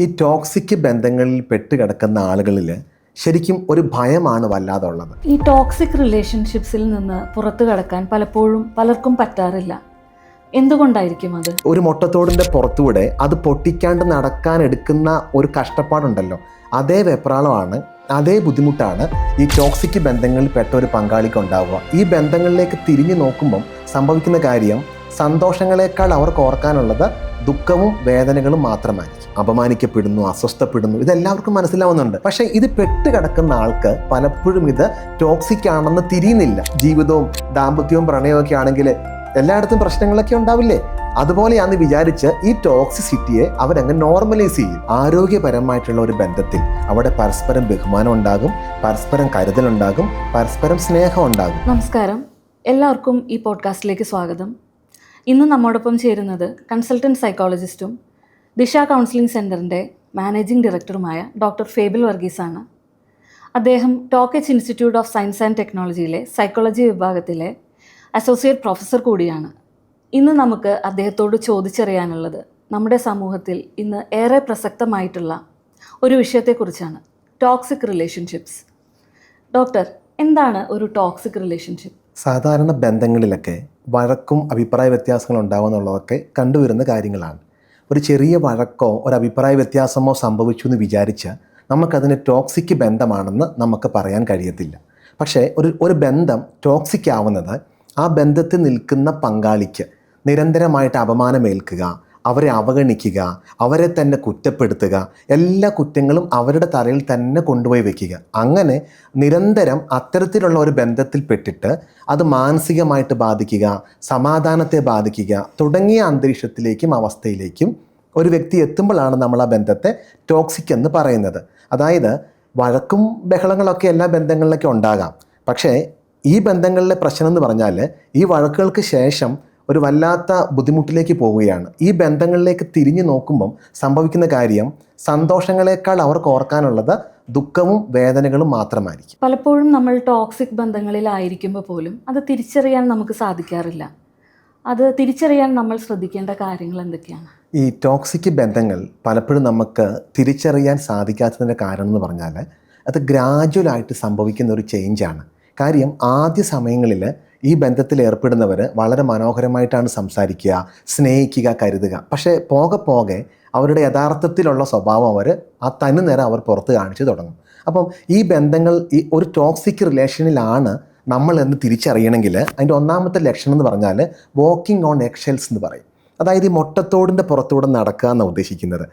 ഈ ടോക്സിക് ബന്ധങ്ങളിൽ പെട്ടുകിടക്കുന്ന ആളുകളിൽ ശരിക്കും ഒരു ഭയമാണ് വല്ലാതെ ഉള്ളത്. ഈ ടോക്സിക് റിലേഷൻഷിപ്സിൽ നിന്ന് പുറത്തു കടക്കാൻ പലപ്പോഴും പലർക്കും പറ്റാറില്ല. എന്തുകൊണ്ടായിരിക്കും അത്? ഒരു മുട്ടത്തോടിൻ്റെ പുറത്തൂടെ അത് പൊട്ടിക്കാണ്ട് നടക്കാൻ എടുക്കുന്ന ഒരു കഷ്ടപ്പാടുണ്ടല്ലോ, അതേ വെപ്രാളമാണ്, അതേ ബുദ്ധിമുട്ടാണ് ഈ ടോക്സിക് ബന്ധങ്ങളിൽ പെട്ട ഒരു പങ്കാളിക്ക് ഉണ്ടാവുക. ഈ ബന്ധങ്ങളിലേക്ക് തിരിഞ്ഞു നോക്കുമ്പം സംഭവിക്കുന്ന കാര്യം, സന്തോഷങ്ങളെക്കാൾ അവർക്ക് ഓർക്കാനുള്ളത് ദുഃഖവും വേദനകളും മാത്രമായിരിക്കും. അപമാനിക്കപ്പെടുന്നു, അസ്വസ്ഥപ്പെടുന്നു, ഇതെല്ലാവർക്കും മനസ്സിലാവുന്നുണ്ട്. പക്ഷേ ഇത് പെട്ടുകിടക്കുന്ന ആൾക്ക് പലപ്പോഴും ഇത് ടോക്സിക് ആണെന്ന് തിരിയുന്നില്ല. ജീവിതവും ദാമ്പത്യവും പ്രണയവും ഒക്കെ ആണെങ്കിൽ എല്ലായിടത്തും പ്രശ്നങ്ങളൊക്കെ ഉണ്ടാവില്ലേ? അതുപോലെയാണെന്ന് വിചാരിച്ച് ഈ ടോക്സിസിറ്റിയെ അവരങ്ങ് നോർമലൈസ് ചെയ്യും. ആരോഗ്യപരമായിട്ടുള്ള ഒരു ബന്ധത്തിൽ അവിടെ പരസ്പരം ബഹുമാനം ഉണ്ടാകും, പരസ്പരം കരുതലുണ്ടാകും, പരസ്പരം സ്നേഹം ഉണ്ടാകും. നമസ്കാരം, എല്ലാവർക്കും ഈ പോഡ്കാസ്റ്റിലേക്ക് സ്വാഗതം. ഇന്ന് നമ്മോടൊപ്പം ചേരുന്നത് കൺസൾട്ടൻറ്റ് സൈക്കോളജിസ്റ്റും ദിശ കൗൺസിലിംഗ് സെൻറ്ററിൻ്റെ മാനേജിംഗ് ഡയറക്ടറുമായ ഡോക്ടർ ഫേബിൾ വർഗീസാണ്. അദ്ദേഹം Toc H Institute of Science and ടെക്നോളജിയിലെ സൈക്കോളജി വിഭാഗത്തിലെ അസോസിയേറ്റ് പ്രൊഫസർ കൂടിയാണ്. ഇന്ന് നമുക്ക് അദ്ദേഹത്തോട് ചോദിച്ചറിയാനുള്ളത് നമ്മുടെ സമൂഹത്തിൽ ഇന്ന് ഏറെ പ്രസക്തമായിട്ടുള്ള ഒരു വിഷയത്തെക്കുറിച്ചാണ്, ടോക്സിക് റിലേഷൻഷിപ്സ്. ഡോക്ടർ, എന്താണ് ഒരു ടോക്സിക് റിലേഷൻഷിപ്പ്? സാധാരണ ബന്ധങ്ങളിലൊക്കെ വഴക്കും അഭിപ്രായ വ്യത്യാസങ്ങൾ ഉണ്ടാവുമെന്നുള്ളതൊക്കെ കണ്ടുവരുന്ന കാര്യങ്ങളാണ്. ഒരു ചെറിയ വഴക്കോ ഒരു അഭിപ്രായ വ്യത്യാസമോ സംഭവിച്ചു എന്ന് വിചാരിച്ച് നമുക്കതിന് ടോക്സിക് ബന്ധമാണെന്ന് നമുക്ക് പറയാൻ കഴിയത്തില്ല. പക്ഷേ ഒരു ബന്ധം ടോക്സിക് ആവുന്നത് ആ ബന്ധത്തിൽ നിൽക്കുന്ന പങ്കാളിക്ക് നിരന്തരമായിട്ട് അപമാനമേൽക്കുക, അവരെ അവഗണിക്കുക, അവരെ തന്നെ കുറ്റപ്പെടുത്തുക, എല്ലാ കുറ്റങ്ങളും അവരുടെ തലയിൽ തന്നെ കൊണ്ടുപോയി വയ്ക്കുക. അങ്ങനെ നിരന്തരം അത്തരത്തിലുള്ള ഒരു ബന്ധത്തിൽ പെട്ടിട്ട് അത് മാനസികമായിട്ട് ബാധിക്കുക, സമാധാനത്തെ ബാധിക്കുക തുടങ്ങിയ അന്തരീക്ഷത്തിലേക്കും അവസ്ഥയിലേക്കും ഒരു വ്യക്തി എത്തുമ്പോഴാണ് നമ്മൾ ആ ബന്ധത്തെ ടോക്സിക് എന്ന് പറയുന്നത്. അതായത് വഴക്കും ബഹളങ്ങളൊക്കെ എല്ലാ ബന്ധങ്ങളിലൊക്കെ ഉണ്ടാകാം. പക്ഷേ ഈ ബന്ധങ്ങളിലെ പ്രശ്നം എന്ന് പറഞ്ഞാൽ ഈ വഴക്കുകൾക്ക് ശേഷം ഒരു വല്ലാത്ത ബുദ്ധിമുട്ടിലേക്ക് പോവുകയാണ്. ഈ ബന്ധങ്ങളിലേക്ക് തിരിഞ്ഞു നോക്കുമ്പം സംഭവിക്കുന്ന കാര്യം, സന്തോഷങ്ങളെക്കാൾ അവർക്ക് ഓർക്കാനുള്ളത് ദുഃഖവും വേദനകളും മാത്രമായിരിക്കും. പലപ്പോഴും നമ്മൾ ടോക്സിക് ബന്ധങ്ങളിലായിരിക്കുമ്പോൾ പോലും അത് തിരിച്ചറിയാൻ നമുക്ക് സാധിക്കാറില്ല. അത് തിരിച്ചറിയാൻ നമ്മൾ ശ്രദ്ധിക്കേണ്ട കാര്യങ്ങൾ എന്തൊക്കെയാണ്? ഈ ടോക്സിക് ബന്ധങ്ങൾ പലപ്പോഴും നമുക്ക് തിരിച്ചറിയാൻ സാധിക്കാത്തതിൻ്റെ കാരണം എന്ന് പറഞ്ഞാൽ അത് ഗ്രാജുവലായിട്ട് സംഭവിക്കുന്ന ഒരു ചേഞ്ചാണ്. കാര്യം, ആദ്യ സമയങ്ങളിൽ ഈ ബന്ധത്തിൽ ഏർപ്പെടുന്നവർ വളരെ മനോഹരമായിട്ടാണ് സംസാരിക്കുക, സ്നേഹിക്കുക, കരുതുക. പക്ഷേ പോകെ പോകെ അവരുടെ യഥാർത്ഥത്തിലുള്ള സ്വഭാവം ആ തനിനിറം അവർ പുറത്ത് കാണിച്ചു തുടങ്ങും. അപ്പം ഈ ബന്ധങ്ങൾ ഈ ഒരു ടോക്സിക് റിലേഷനിലാണ് നമ്മൾ എന്ന് തിരിച്ചറിയണമെങ്കിൽ അതിൻ്റെ ഒന്നാമത്തെ ലക്ഷണം എന്ന് പറഞ്ഞാൽ വാക്കിംഗ് ഓൺ എഗ്ഷെൽസ് എന്ന് പറയും. അതായത് ഈ മുട്ടത്തോടിൻ്റെ പുറത്തൂടെ നടക്കുക എന്നാണ് ഉദ്ദേശിക്കുന്നത്.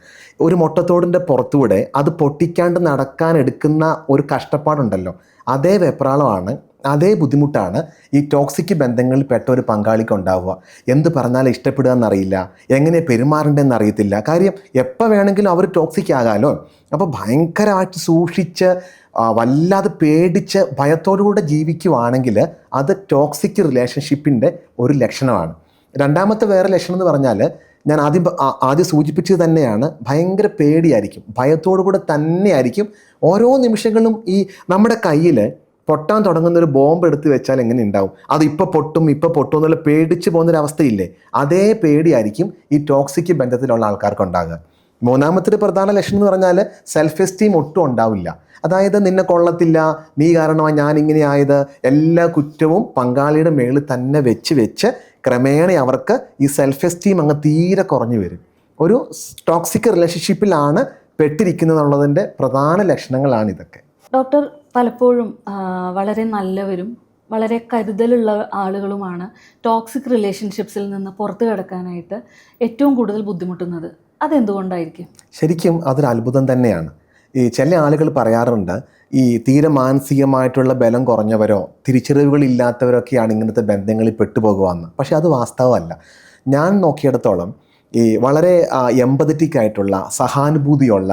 ഒരു മുട്ടത്തോടിൻ്റെ പുറത്തൂടെ അത് പൊട്ടിക്കാണ്ട് നടക്കാൻ എടുക്കുന്ന ഒരു കഷ്ടപ്പാടുണ്ടല്ലോ, അതേ വെപ്രാളമാണ്, അതേ ബുദ്ധിമുട്ടാണ് ഈ ടോക്സിക് ബന്ധങ്ങളിൽ പെട്ട ഒരു പങ്കാളിക്ക് ഉണ്ടാവുക. എന്ത് പറഞ്ഞാലും ഇഷ്ടപ്പെടുക എന്നറിയില്ല, എങ്ങനെ പെരുമാറേണ്ടതെന്ന് അറിയത്തില്ല. കാര്യം, എപ്പോൾ വേണമെങ്കിലും അവർ ടോക്സിക് ആകാമല്ലോ. അപ്പോൾ ഭയങ്കരമായിട്ട് സൂക്ഷിച്ച് വല്ലാതെ പേടിച്ച് ഭയത്തോടുകൂടെ ജീവിക്കുവാണെങ്കിൽ അത് ടോക്സിക് റിലേഷൻഷിപ്പിൻ്റെ ഒരു ലക്ഷണമാണ്. രണ്ടാമത്തെ വേറെ ലക്ഷണം എന്ന് പറഞ്ഞാൽ ഞാൻ ആദ്യം സൂചിപ്പിച്ചത് തന്നെയാണ്, ഭയങ്കര പേടിയായിരിക്കും, ഭയത്തോടു കൂടെ തന്നെയായിരിക്കും ഓരോ നിമിഷങ്ങളും. ഈ നമ്മുടെ കയ്യിൽ പൊട്ടാൻ തുടങ്ങുന്നൊരു ബോംബ് എടുത്ത് വെച്ചാൽ എങ്ങനെ ഉണ്ടാവും, അത് ഇപ്പോൾ പൊട്ടും എന്നുള്ള പേടിച്ച് പോകുന്നൊരവസ്ഥയില്ലേ, അതേ പേടിയായിരിക്കും ഈ ടോക്സിക് ബന്ധത്തിലുള്ള ആൾക്കാർക്ക് ഉണ്ടാകുക. മൂന്നാമത്തെ പ്രധാന ലക്ഷണം എന്ന് പറഞ്ഞാൽ സെൽഫ് എസ്റ്റീം ഒട്ടും ഉണ്ടാവില്ല. അതായത് നിന്നെ കൊള്ളത്തില്ല, നീ കാരണമാണ് ഞാൻ ഇങ്ങനെ ആയത്, എല്ലാ കുറ്റവും പങ്കാളിയുടെ മേളിൽ തന്നെ വെച്ച് ക്രമേണ അവർക്ക് ഈ സെൽഫ് എസ്റ്റീം അങ്ങ് തീരെ കുറഞ്ഞു വരും. ഒരു ടോക്സിക് റിലേഷൻഷിപ്പിലാണ് പെട്ടിരിക്കുന്നതെന്നുള്ളതിൻ്റെ പ്രധാന ലക്ഷണങ്ങളാണ് ഇതൊക്കെ. ഡോക്ടർ, പലപ്പോഴും വളരെ നല്ലവരും വളരെ കരുതലുള്ള ആളുകളുമാണ് ടോക്സിക് റിലേഷൻഷിപ്സിൽ നിന്ന് പുറത്തു കടക്കാനായിട്ട് ഏറ്റവും കൂടുതൽ ബുദ്ധിമുട്ടുന്നത്. അതെന്തുകൊണ്ടായിരിക്കും? ശരിക്കും അതൊരു അത്ഭുതം തന്നെയാണ്. ഈ ചില ആളുകൾ പറയാറുണ്ട്, ഈ തീരെ മാനസികമായിട്ടുള്ള ബലം കുറഞ്ഞവരോ തിരിച്ചറിവുകളില്ലാത്തവരൊക്കെയാണ് ഇങ്ങനത്തെ ബന്ധങ്ങളിൽ പെട്ടുപോകുവാന്ന്. പക്ഷേ അത് വാസ്തവമല്ല. ഞാൻ നോക്കിയിടത്തോളം ഈ വളരെ എമ്പതറ്റിക് ആയിട്ടുള്ള, സഹാനുഭൂതിയുള്ള,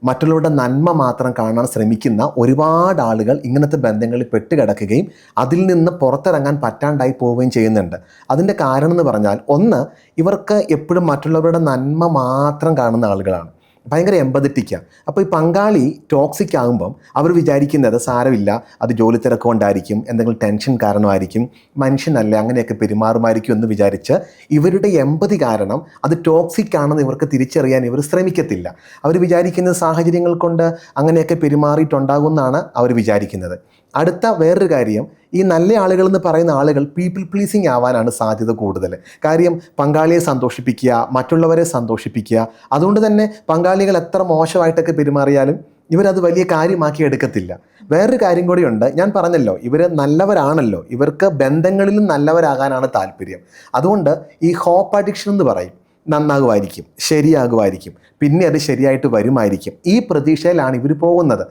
മറ്റുള്ളവരുടെ നന്മ മാത്രം കാണാൻ ശ്രമിക്കുന്ന ഒരുപാട് ആളുകൾ ഇങ്ങനത്തെ ബന്ധങ്ങളിൽ പെട്ടുകിടക്കുകയും അതിൽ നിന്ന് പുറത്തിറങ്ങാൻ പറ്റാണ്ടായി പോവുകയും ചെയ്യുന്നുണ്ട്. അതിൻ്റെ കാരണം എന്ന് പറഞ്ഞാൽ, ഒന്ന്, ഇവർക്ക് എപ്പോഴും മറ്റുള്ളവരുടെ നന്മ മാത്രം കാണുന്ന ആളുകളാണ്. ഭയങ്കര എമ്പതറ്റിക്കാണ്. അപ്പോൾ ഈ പങ്കാളി ടോക്സിക് ആകുമ്പം അവർ വിചാരിക്കുന്നത് സാരമില്ല, അത് ജോലി തിരക്ക് കൊണ്ടായിരിക്കും, എന്തെങ്കിലും ടെൻഷൻ കാരണമായിരിക്കും, മനുഷ്യനല്ല അങ്ങനെയൊക്കെ പെരുമാറുമായിരിക്കും എന്ന് വിചാരിച്ച് ഇവരുടെ എമ്പതി കാരണം അത് ടോക്സിക് ആണെന്ന് ഇവർക്ക് തിരിച്ചറിയാൻ ഇവർ ശ്രമിക്കത്തില്ല. അവർ വിചാരിക്കുന്ന സാഹചര്യങ്ങൾ കൊണ്ട് അങ്ങനെയൊക്കെ പെരുമാറിയിട്ടുണ്ടാകുമെന്നാണ് അവർ വിചാരിക്കുന്നത്. അടുത്ത വേറൊരു കാര്യം, ഈ നല്ല ആളുകൾ എന്ന് പറയുന്ന ആളുകൾ പീപ്പിൾ പ്ലീസിങ് ആവാനാണ് സാധ്യത കൂടുതൽ. കാര്യം പങ്കാളിയെ സന്തോഷിപ്പിക്കുക, മറ്റുള്ളവരെ സന്തോഷിപ്പിക്കുക. അതുകൊണ്ട് തന്നെ പങ്കാളികൾ എത്ര മോശമായിട്ടൊക്കെ പെരുമാറിയാലും ഇവരത് വലിയ കാര്യമാക്കി എടുക്കത്തില്ല. വേറൊരു കാര്യം കൂടിയുണ്ട്, ഞാൻ പറഞ്ഞല്ലോ ഇവർ നല്ലവരാണല്ലോ, ഇവർക്ക് ബന്ധങ്ങളിലും നല്ലവരാകാനാണ് താല്പര്യം. അതുകൊണ്ട് ഈ ഹോപ്പ് അഡിക്ഷൻ എന്ന് പറയും, നന്നാകുമായിരിക്കും, ശരിയാകുമായിരിക്കും, പിന്നെ അത് ശരിയായിട്ട് വരുമായിരിക്കും, ഈ പ്രതീക്ഷയിലാണ് ഇവർ പോകുന്നത്.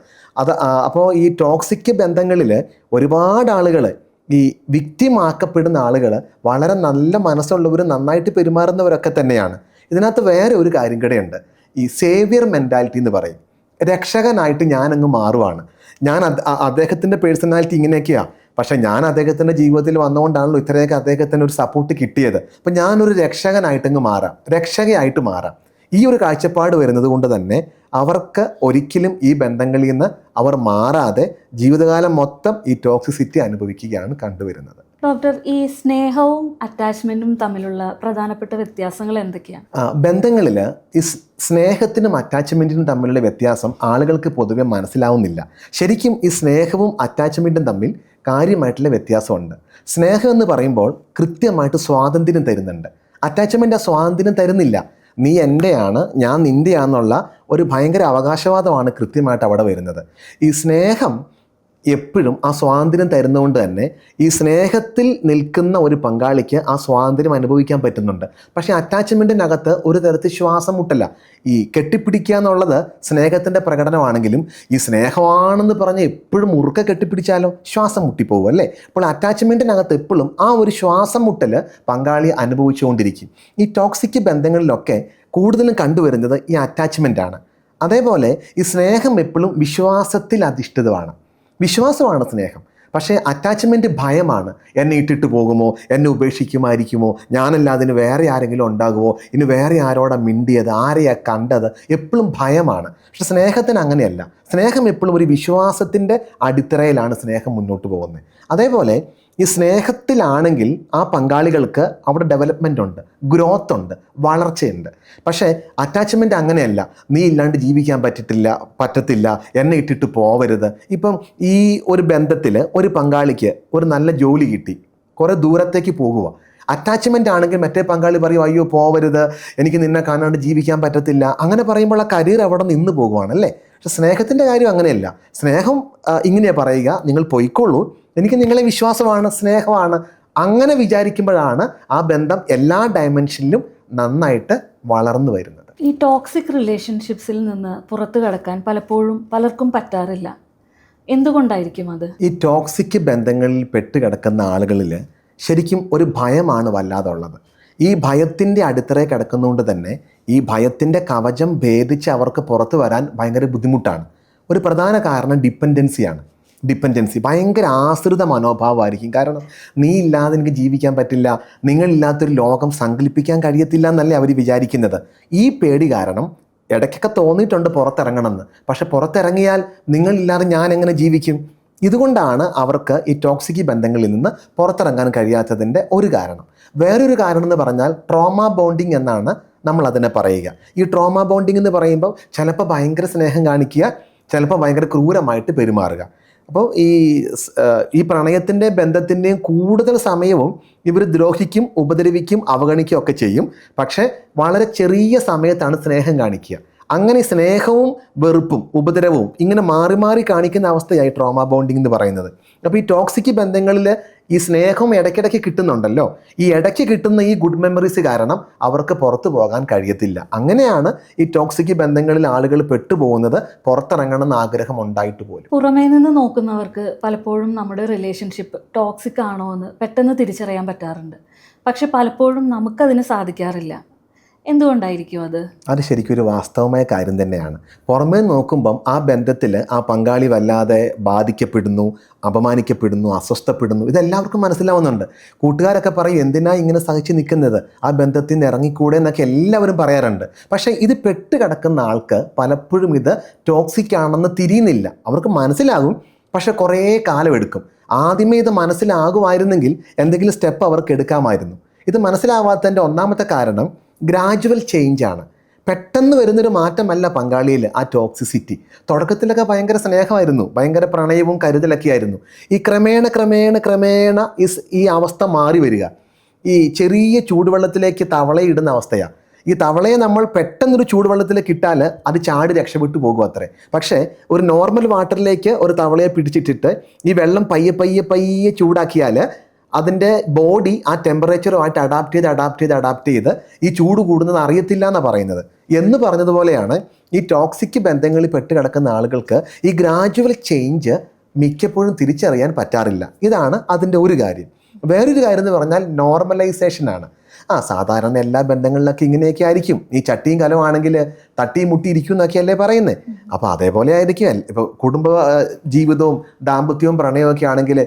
അപ്പോൾ ഈ ടോക്സിക് ബന്ധങ്ങളിൽ ഒരുപാട് ആളുകൾ, ഈ വിക്റ്റിമാക്കപ്പെടുന്ന ആളുകൾ വളരെ നല്ല മനസ്സുള്ളവരും നന്നായിട്ട് പെരുമാറുന്നവരൊക്കെ തന്നെയാണ്. ഇതിനകത്ത് വേറെ ഒരു കാര്യം കൂടെയുണ്ട്, ഈ സേവിയർ മെൻറ്റാലിറ്റി എന്ന് പറയും. രക്ഷകനായിട്ട് ഞാനങ്ങ് മാറുവാണ്, ഞാൻ അദ്ദേഹത്തിൻ്റെ പേഴ്സണാലിറ്റി ഇങ്ങനെയൊക്കെയാണ്, പക്ഷേ ഞാൻ അദ്ദേഹത്തിൻ്റെ ജീവിതത്തിൽ വന്നുകൊണ്ടാണല്ലോ ഇത്രയൊക്കെ അദ്ദേഹത്തിന് ഒരു സപ്പോർട്ട് കിട്ടിയത്. അപ്പം ഞാനൊരു രക്ഷകനായിട്ടങ്ങ് മാറാം, രക്ഷകയായിട്ട് മാറാം. ഈ ഒരു കാഴ്ചപ്പാട് വരുന്നത് കൊണ്ട് തന്നെ അവർക്ക് ഒരിക്കലും ഈ ബന്ധങ്ങളിൽ നിന്ന് അവർ മാറാതെ ജീവിതകാലം മൊത്തം ഈ ടോക്സിസിറ്റി അനുഭവിക്കുകയാണ് കണ്ടുവരുന്നത്. ഡോക്ടർ, ഈ സ്നേഹവും അറ്റാച്ച്മെൻറ്റും തമ്മിലുള്ള പ്രധാനപ്പെട്ട വ്യത്യാസങ്ങൾ എന്തൊക്കെയാണ്? ബന്ധങ്ങളിൽ ഈ സ്നേഹത്തിനും അറ്റാച്ച്മെൻറ്റിനും തമ്മിലുള്ള വ്യത്യാസം ആളുകൾക്ക് പൊതുവെ മനസ്സിലാവുന്നില്ല. ശരിക്കും ഈ സ്നേഹവും അറ്റാച്ച്മെൻറ്റും തമ്മിൽ കാര്യമായിട്ടുള്ള വ്യത്യാസമുണ്ട്. സ്നേഹം എന്ന് പറയുമ്പോൾ കൃത്യമായിട്ട് സ്വാതന്ത്ര്യം തരുന്നുണ്ട്. അറ്റാച്ച്മെൻറ്റ് ആ സ്വാതന്ത്ര്യം തരുന്നില്ല. നീ എൻ്റെയാണ്, ഞാൻ നിൻ്റെയാണെന്നുള്ള ഒരു ഭയങ്കര അവകാശവാദമാണ് കൃത്യമായിട്ട് അവിടെ വരുന്നത്. ഈ സ്നേഹം എപ്പോഴും ആ സ്വാതന്ത്ര്യം തരുന്നതുകൊണ്ട് തന്നെ ഈ സ്നേഹത്തിൽ നിൽക്കുന്ന ഒരു പങ്കാളിക്ക് ആ സ്വാതന്ത്ര്യം അനുഭവിക്കാൻ പറ്റുന്നുണ്ട്. പക്ഷേ അറ്റാച്ച്മെൻറ്റിനകത്ത് ഒരു തരത്തിൽ ശ്വാസം മുട്ടല്ല. ഈ കെട്ടിപ്പിടിക്കുക എന്നുള്ളത് സ്നേഹത്തിൻ്റെ പ്രകടനമാണെങ്കിലും ഈ സ്നേഹമാണെന്ന് പറഞ്ഞ് എപ്പോഴും മുറുക്കെ കെട്ടിപ്പിടിച്ചാലോ ശ്വാസം മുട്ടിപ്പോകും അല്ലേ? അപ്പോൾ അറ്റാച്ച്മെൻറ്റിനകത്ത് എപ്പോഴും ആ ഒരു ശ്വാസം മുട്ടൽ പങ്കാളി അനുഭവിച്ചുകൊണ്ടിരിക്കും. ഈ ടോക്സിക് ബന്ധങ്ങളിലൊക്കെ കൂടുതലും കണ്ടുവരുന്നത് ഈ അറ്റാച്ച്മെൻറ്റാണ്. അതേപോലെ ഈ സ്നേഹം എപ്പോഴും വിശ്വാസത്തിൽ അധിഷ്ഠിതമാണ്. വിശ്വാസമാണ് സ്നേഹം. പക്ഷേ അറ്റാച്ച്മെൻറ്റ് ഭയമാണ്. എന്നെ ഇട്ടിട്ട് പോകുമോ, എന്നെ ഉപേക്ഷിക്കുമായിരിക്കുമോ, ഞാനല്ലാതെ ഇനി വേറെ ആരെങ്കിലും ഉണ്ടാകുമോ, ഇനി വേറെ ആരോടാ മിണ്ടിയത്, ആരെയാ കണ്ടത്, എപ്പോഴും ഭയമാണ്. പക്ഷെ സ്നേഹത്തിന് അങ്ങനെയല്ല. സ്നേഹം എപ്പോഴും ഒരു വിശ്വാസത്തിൻ്റെ അടിത്തറയിലാണ് സ്നേഹം മുന്നോട്ട് പോകുന്നത്. അതേപോലെ ഈ സ്നേഹത്തിലാണെങ്കിൽ ആ പങ്കാളികൾക്ക് അവിടെ ഡെവലപ്മെൻ്റ് ഉണ്ട്, ഗ്രോത്ത് ഉണ്ട്, വളർച്ചയുണ്ട്. പക്ഷേ അറ്റാച്ച്മെൻറ്റ് അങ്ങനെയല്ല. നീ ഇല്ലാണ്ട് ജീവിക്കാൻ പറ്റത്തില്ല, എന്നെ ഇട്ടിട്ട് പോവരുത്. ഇപ്പം ഈ ഒരു ബന്ധത്തിൽ ഒരു പങ്കാളിക്ക് ഒരു നല്ല ജോലി കിട്ടി, കുറേ ദൂരത്തേക്ക് പോകുക. അറ്റാച്ച്മെൻ്റ് ആണെങ്കിൽ മറ്റേ പങ്കാളി പറയും, അയ്യോ പോവരുത്, എനിക്ക് നിന്നെ കാണാണ്ട് ജീവിക്കാൻ പറ്റത്തില്ല. അങ്ങനെ പറയുമ്പോൾ ആ കരിയർ അവിടെ നിന്ന് പോകുവാണല്ലേ. പക്ഷെ സ്നേഹത്തിൻ്റെ കാര്യം അങ്ങനെയല്ല. സ്നേഹം ഇങ്ങനെയാണ് പറയുക, നിങ്ങൾ പൊയ്ക്കൊള്ളൂ, എനിക്ക് നിങ്ങളെ വിശ്വാസമാണ്, സ്നേഹമാണ്. അങ്ങനെ വിചാരിക്കുമ്പോഴാണ് ആ ബന്ധം എല്ലാ ഡയമെൻഷനിലും നന്നായിട്ട് വളർന്നു വരുന്നത്. ഈ ടോക്സിക് റിലേഷൻഷിപ്സിൽ നിന്ന് പുറത്തു കടക്കാൻ പലപ്പോഴും പലർക്കും പറ്റാറില്ല. എന്തുകൊണ്ടായിരിക്കും അത്? ഈ ടോക്സിക് ബന്ധങ്ങളിൽ പെട്ടുകിടക്കുന്ന ആളുകളിൽ ശരിക്കും ഒരു ഭയമാണ് വല്ലാതെ ഉള്ളത്. ഈ ഭയത്തിൻ്റെ അടിത്തറയിൽ കിടക്കുന്നതുകൊണ്ട് തന്നെ ഈ ഭയത്തിൻ്റെ കവചം ഭേദിച്ച് അവർക്ക് പുറത്തു വരാൻ ഭയങ്കര ബുദ്ധിമുട്ടാണ്. ഒരു പ്രധാന കാരണം ഡിപ്പെൻഡൻസിയാണ്. ഭയങ്കര ആശ്രിത മനോഭാവമായിരിക്കും. കാരണം നീ ഇല്ലാതെ എനിക്ക് ജീവിക്കാൻ പറ്റില്ല, നിങ്ങളില്ലാത്തൊരു ലോകം സങ്കല്പിക്കാൻ കഴിയത്തില്ല എന്നല്ലേ അവർ വിചാരിക്കുന്നത്. ഈ പേടി കാരണം ഇടയ്ക്കൊക്കെ തോന്നിയിട്ടുണ്ട് പുറത്തിറങ്ങണമെന്ന്. പക്ഷെ പുറത്തിറങ്ങിയാൽ നിങ്ങളില്ലാതെ ഞാൻ എങ്ങനെ ജീവിക്കും? ഇതുകൊണ്ടാണ് അവർക്ക് ഈ ടോക്സിക് ബന്ധങ്ങളിൽ നിന്ന് പുറത്തിറങ്ങാൻ കഴിയാത്തതിൻ്റെ ഒരു കാരണം. വേറൊരു കാരണം എന്ന് പറഞ്ഞാൽ ട്രോമ ബോണ്ടിങ് എന്നാണ് നമ്മൾ അതിനെ പറയുക. ഈ ട്രോമ ബോണ്ടിങ് എന്ന് പറയുമ്പോൾ ചിലപ്പോൾ ഭയങ്കര സ്നേഹം കാണിക്കുക, ചിലപ്പോൾ ഭയങ്കര ക്രൂരമായിട്ട് പെരുമാറുക. അപ്പോൾ ഈ പ്രണയത്തിൻ്റെ ബന്ധത്തിൻ്റെയും കൂടുതൽ സമയവും ഇവർ ദ്രോഹിക്കും, ഉപദ്രവിക്കും, അവഗണിക്കും ഒക്കെ ചെയ്യും. പക്ഷേ വളരെ ചെറിയ സമയത്താണ് സ്നേഹം കാണിക്കുക. അങ്ങനെ സ്നേഹവും വെറുപ്പും ഉപദ്രവവും ഇങ്ങനെ മാറി മാറി കാണിക്കുന്ന അവസ്ഥയായി ട്രോമ ബോണ്ടിങ് എന്ന് പറയുന്നത്. അപ്പോൾ ഈ ടോക്സിക് ബന്ധങ്ങളിൽ ഈ സ്നേഹം ഇടയ്ക്കിടയ്ക്ക് കിട്ടുന്നുണ്ടല്ലോ, ഈ ഇടയ്ക്ക് കിട്ടുന്ന ഈ ഗുഡ് മെമ്മറീസ് കാരണം അവർക്ക് പുറത്തു പോകാൻ കഴിയത്തില്ല. അങ്ങനെയാണ് ഈ ടോക്സിക് ബന്ധങ്ങളിൽ ആളുകൾ പെട്ടുപോകുന്നത്, പുറത്തിറങ്ങണം എന്ന് ആഗ്രഹം ഉണ്ടായിട്ട് പോലും. പുറമേ നിന്ന് നോക്കുന്നവർക്ക് പലപ്പോഴും നമ്മുടെ റിലേഷൻഷിപ്പ് ടോക്സിക് ആണോ എന്ന് പെട്ടെന്ന് തിരിച്ചറിയാൻ പറ്റാറുണ്ട്. പക്ഷെ പലപ്പോഴും നമുക്കതിന് സാധിക്കാറില്ല. എന്തുകൊണ്ടായിരിക്കും അത്? അത് ശരിക്കും ഒരു വാസ്തവമായ കാര്യം തന്നെയാണ്. പുറമേ നോക്കുമ്പം ആ ബന്ധത്തിൽ ആ പങ്കാളി വല്ലാതെ ബാധിക്കപ്പെടുന്നു, അപമാനിക്കപ്പെടുന്നു, അസ്വസ്ഥപ്പെടുന്നു, ഇതെല്ലാവർക്കും മനസ്സിലാവുന്നുണ്ട്. കൂട്ടുകാരൊക്കെ പറയും, എന്തിനാ ഇങ്ങനെ സഹിച്ച് നിൽക്കുന്നത്, ആ ബന്ധത്തിൽ നിന്ന് ഇറങ്ങിക്കൂടെ എന്നൊക്കെ എല്ലാവരും പറയാറുണ്ട്. പക്ഷേ ഇത് പെട്ട് കിടക്കുന്ന ആൾക്ക് പലപ്പോഴും ഇത് ടോക്സിക് ആണെന്ന് തിരിയുന്നില്ല. അവർക്ക് മനസ്സിലാകും, പക്ഷെ കുറേ കാലമെടുക്കും. ആദ്യമേ ഇത് മനസ്സിലാകുമായിരുന്നെങ്കിൽ എന്തെങ്കിലും സ്റ്റെപ്പ് അവർക്ക് എടുക്കാമായിരുന്നു. ഇത് മനസ്സിലാവാത്തതിൻ്റെ ഒന്നാമത്തെ കാരണം ഗ്രാജുവൽ ചേഞ്ചാണ്. പെട്ടെന്ന് വരുന്നൊരു മാറ്റമല്ല പങ്കാളിയിൽ ആ ടോക്സിസിറ്റി. തുടക്കത്തിലൊക്കെ ഭയങ്കര സ്നേഹമായിരുന്നു, ഭയങ്കര പ്രണയവും കരുതലൊക്കെ ആയിരുന്നു. ഈ ക്രമേണ ഈ അവസ്ഥ മാറി വരിക. ഈ ചെറിയ ചൂടുവെള്ളത്തിലേക്ക് തവളയിടുന്ന അവസ്ഥയാണ്. ഈ തവളയെ നമ്മൾ പെട്ടെന്നൊരു ചൂടുവെള്ളത്തിലേക്ക് ഇട്ടാൽ അത് ചാടി രക്ഷപ്പെട്ടു പോകും അത്രേ. പക്ഷേ ഒരു നോർമൽ വാട്ടറിലേക്ക് ഒരു തവളയെ പിടിച്ചിട്ടിട്ട് ഈ വെള്ളം പയ്യെ ചൂടാക്കിയാൽ അതിൻ്റെ ബോഡി ആ ടെമ്പറേച്ചറുമായിട്ട് അഡാപ്റ്റ് ചെയ്ത് ഈ ചൂട് കൂടുന്നത് അറിയത്തില്ല എന്നാണ് പറയുന്നത്. എന്ന് പറഞ്ഞതുപോലെയാണ് ഈ ടോക്സിക് ബന്ധങ്ങളിൽ പെട്ട് കിടക്കുന്ന ആളുകൾക്ക് ഈ ഗ്രാജുവൽ ചേഞ്ച് മിക്കപ്പോഴും തിരിച്ചറിയാൻ പറ്റാറില്ല. ഇതാണ് അതിൻ്റെ ഒരു കാര്യം. വേറൊരു കാര്യം എന്ന് പറഞ്ഞാൽ നോർമലൈസേഷനാണ്. സാധാരണ എല്ലാ ബന്ധങ്ങളിലൊക്കെ ഇങ്ങനെയൊക്കെ ആയിരിക്കും. ഈ ചട്ടിയും കലമാണെങ്കിൽ തട്ടിയും മുട്ടി ഇരിക്കും എന്നൊക്കെയല്ലേ പറയുന്നത്. അപ്പോൾ അതേപോലെ ആയിരിക്കും ഇപ്പോൾ കുടുംബ ജീവിതവും ദാമ്പത്യവും പ്രണയവും ഒക്കെ ആണെങ്കിൽ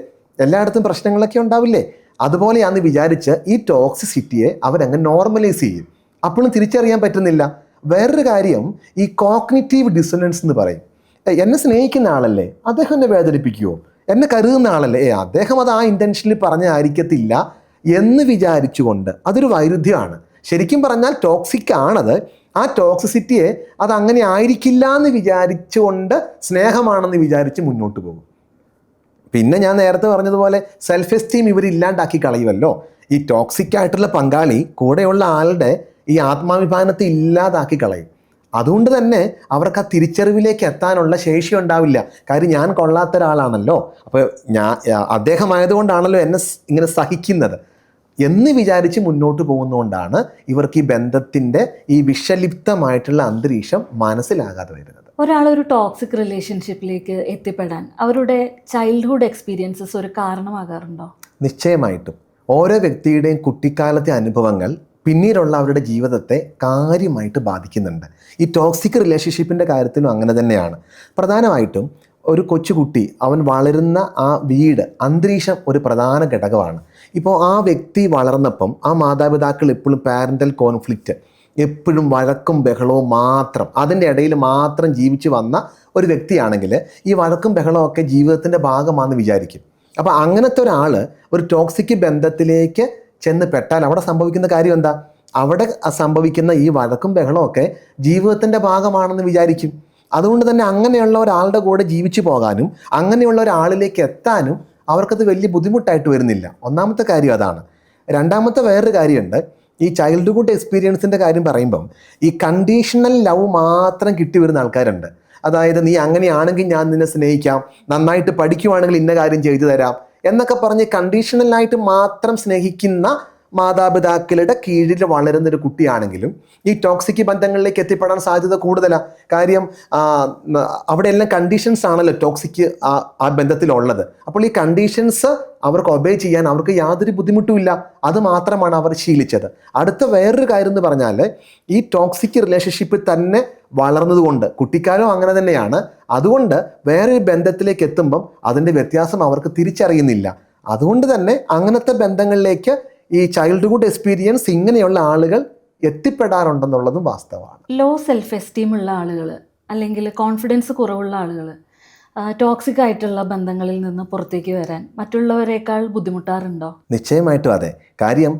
എല്ലായിടത്തും പ്രശ്നങ്ങളൊക്കെ ഉണ്ടാവില്ലേ. അതുപോലെയാണെന്ന് വിചാരിച്ച് ഈ ടോക്സിസിറ്റിയെ അവരങ്ങ് നോർമലൈസ് ചെയ്യും. അപ്പോഴും തിരിച്ചറിയാൻ പറ്റുന്നില്ല. വേറൊരു കാര്യം, ഈ കോഗ്നിറ്റീവ് ഡിസൊനൻസ് എന്ന് പറയും. എന്നെ സ്നേഹിക്കുന്ന ആളല്ലേ, അദ്ദേഹം എന്നെ വേദനിപ്പിക്കുമോ? എന്നെ കരുതുന്ന ആളല്ലേ, അദ്ദേഹം അത് ആ ഇൻറ്റൻഷനിൽ പറഞ്ഞായിരിക്കത്തില്ല എന്ന് വിചാരിച്ചുകൊണ്ട് അതൊരു വൈരുദ്ധ്യമാണ്. ശരിക്കും പറഞ്ഞാൽ ടോക്സിക് ആണത്. ആ ടോക്സിസിറ്റിയെ അത് അങ്ങനെ ആയിരിക്കില്ല എന്ന് വിചാരിച്ചുകൊണ്ട് സ്നേഹമാണെന്ന് വിചാരിച്ച് മുന്നോട്ട് പോകും. പിന്നെ ഞാൻ നേരത്തെ പറഞ്ഞതുപോലെ സെൽഫ് എസ്റ്റീം ഇവരില്ലാണ്ടാക്കി കളയുമല്ലോ. ഈ ടോക്സിക് ആയിട്ടുള്ള പങ്കാളി കൂടെയുള്ള ആളുടെ ഈ ആത്മാഭിമാനത്തെ ഇല്ലാതാക്കി കളയും. അതുകൊണ്ട് തന്നെ അവർക്ക് ആ തിരിച്ചറിവിലേക്ക് എത്താനുള്ള ശേഷി ഉണ്ടാവില്ല. കാര്യം ഞാൻ കൊള്ളാത്ത ഒരാളാണല്ലോ, അപ്പോൾ അദ്ദേഹമായതുകൊണ്ടാണല്ലോ എന്നെ ഇങ്ങനെ സഹിക്കുന്നത് എന്ന് വിചാരിച്ച് മുന്നോട്ട് പോകുന്നതുകൊണ്ടാണ് ഇവർക്ക് ഈ ബന്ധത്തിൻ്റെ ഈ വിഷലിപ്തമായിട്ടുള്ള അന്തരീക്ഷം മനസ്സിലാകാതെ വരുന്നത്. ഒരാളൊരു ടോക്സിക് റിലേഷൻഷിപ്പിലേക്ക് എത്തിപ്പെടാൻ അവരുടെ ചൈൽഡ്ഹുഡ് എക്സ്പീരിയൻസസ് ഒരു കാരണമാകാറുണ്ടോ? നിശ്ചയമായിട്ടും. ഓരോ വ്യക്തിയുടെയും കുട്ടിക്കാലത്തെ അനുഭവങ്ങൾ പിന്നീടുള്ള അവരുടെ ജീവിതത്തെ കാര്യമായിട്ട് ബാധിക്കുന്നുണ്ട്. ഈ ടോക്സിക് റിലേഷൻഷിപ്പിൻ്റെ കാര്യത്തിലും അങ്ങനെ തന്നെയാണ്. പ്രധാനമായിട്ടും ഒരു കൊച്ചുകുട്ടി അവൻ വളരുന്ന ആ വീട്, അന്തരീക്ഷം ഒരു പ്രധാന ഘടകമാണ്. ഇപ്പോൾ ആ വ്യക്തി വളർന്നപ്പം ആ മാതാപിതാക്കൾ എപ്പോഴും പാരൻ്റൽ കോൺഫ്ലിക്റ്റ്, എപ്പോഴും വഴക്കും ബഹളവും മാത്രം, അതിൻ്റെ ഇടയിൽ മാത്രം ജീവിച്ചു വന്ന ഒരു വ്യക്തിയാണെങ്കിൽ ഈ വഴക്കും ബഹളമൊക്കെ ജീവിതത്തിൻ്റെ ഭാഗമാണെന്ന് വിചാരിക്കും. അപ്പോൾ അങ്ങനത്തെ ഒരാൾ ഒരു ടോക്സിക് ബന്ധത്തിലേക്ക് ചെന്ന് പെട്ടാൽ അവിടെ സംഭവിക്കുന്ന കാര്യം എന്താ? അവിടെ സംഭവിക്കുന്ന ഈ വഴക്കും ബഹളമൊക്കെ ജീവിതത്തിൻ്റെ ഭാഗമാണെന്ന് വിചാരിക്കും. അതുകൊണ്ട് തന്നെ അങ്ങനെയുള്ള ഒരാളുടെ കൂടെ ജീവിച്ചു പോകാനും അങ്ങനെയുള്ള ഒരാളിലേക്ക് എത്താനും അവർക്കത് വലിയ ബുദ്ധിമുട്ടായിട്ട് വരുന്നില്ല. ഒന്നാമത്തെ കാര്യം അതാണ്. രണ്ടാമത്തെ വേറൊരു കാര്യമുണ്ട്. ഈ ചൈൽഡ്ഹുഡ് എക്സ്പീരിയൻസിൻ്റെ കാര്യം പറയുമ്പം ഈ കണ്ടീഷണൽ ലവ് മാത്രം കിട്ടി വരുന്ന ആൾക്കാരുണ്ട്. അതായത് നീ അങ്ങനെയാണെങ്കിൽ ഞാൻ നിന്നെ സ്നേഹിക്കാം, നന്നായിട്ട് പഠിക്കുവാണെങ്കിൽ ഇന്ന കാര്യം ചെയ്തു തരാം എന്നൊക്കെ പറഞ്ഞ് കണ്ടീഷണലായിട്ട് മാത്രം സ്നേഹിക്കുന്ന മാതാപിതാക്കളുടെ കീഴിൽ വളരുന്നൊരു കുട്ടിയാണെങ്കിലും ഈ ടോക്സിക് ബന്ധങ്ങളിലേക്ക് എത്തിപ്പെടാൻ സാധ്യത കൂടുതലാണ്. കാര്യം അവിടെ എല്ലാം കണ്ടീഷൻസ് ആണല്ലോ ടോക്സിക് ആ ബന്ധത്തിലുള്ളത്. അപ്പോൾ ഈ കണ്ടീഷൻസ് അവർക്ക് ഒബേ ചെയ്യാൻ അവർക്ക് യാതൊരു ബുദ്ധിമുട്ടുമില്ല. അത് മാത്രമാണ് അവർ ശീലിച്ചത്. അടുത്ത വേറൊരു കാര്യം എന്ന് പറഞ്ഞാൽ ഈ ടോക്സിക് റിലേഷൻഷിപ്പിൽ തന്നെ വളർന്നതുകൊണ്ട്, കുട്ടിക്കാലം അങ്ങനെ തന്നെയാണ്, അതുകൊണ്ട് വേറൊരു ബന്ധത്തിലേക്ക് എത്തുമ്പം അതിൻ്റെ വ്യത്യാസം അവർക്ക് തിരിച്ചറിയുന്നില്ല. അതുകൊണ്ട് തന്നെ അങ്ങനത്തെ ബന്ധങ്ങളിലേക്ക് ഈ ചൈൽഡ്ഹുഡ് എക്സ്പീരിയൻസ് ഇങ്ങനെയുള്ള ആളുകൾ എത്തിപ്പെടാറുണ്ടെന്നുള്ളതും വാസ്തവമാണ്. ലോ സെൽഫ് എസ്റ്റീം ഉള്ള ആളുകൾ അല്ലെങ്കിൽ കോൺഫിഡൻസ് കുറവുള്ള ആളുകൾ ടോക്സിക് ആയിട്ടുള്ള ബന്ധങ്ങളിൽ നിന്ന് പുറത്തേക്ക് വരാൻ മറ്റുള്ളവരെക്കാൾ ബുദ്ധിമുട്ടാറുണ്ടോ? നിശ്ചയമായിട്ടും അതെ. കാര്യം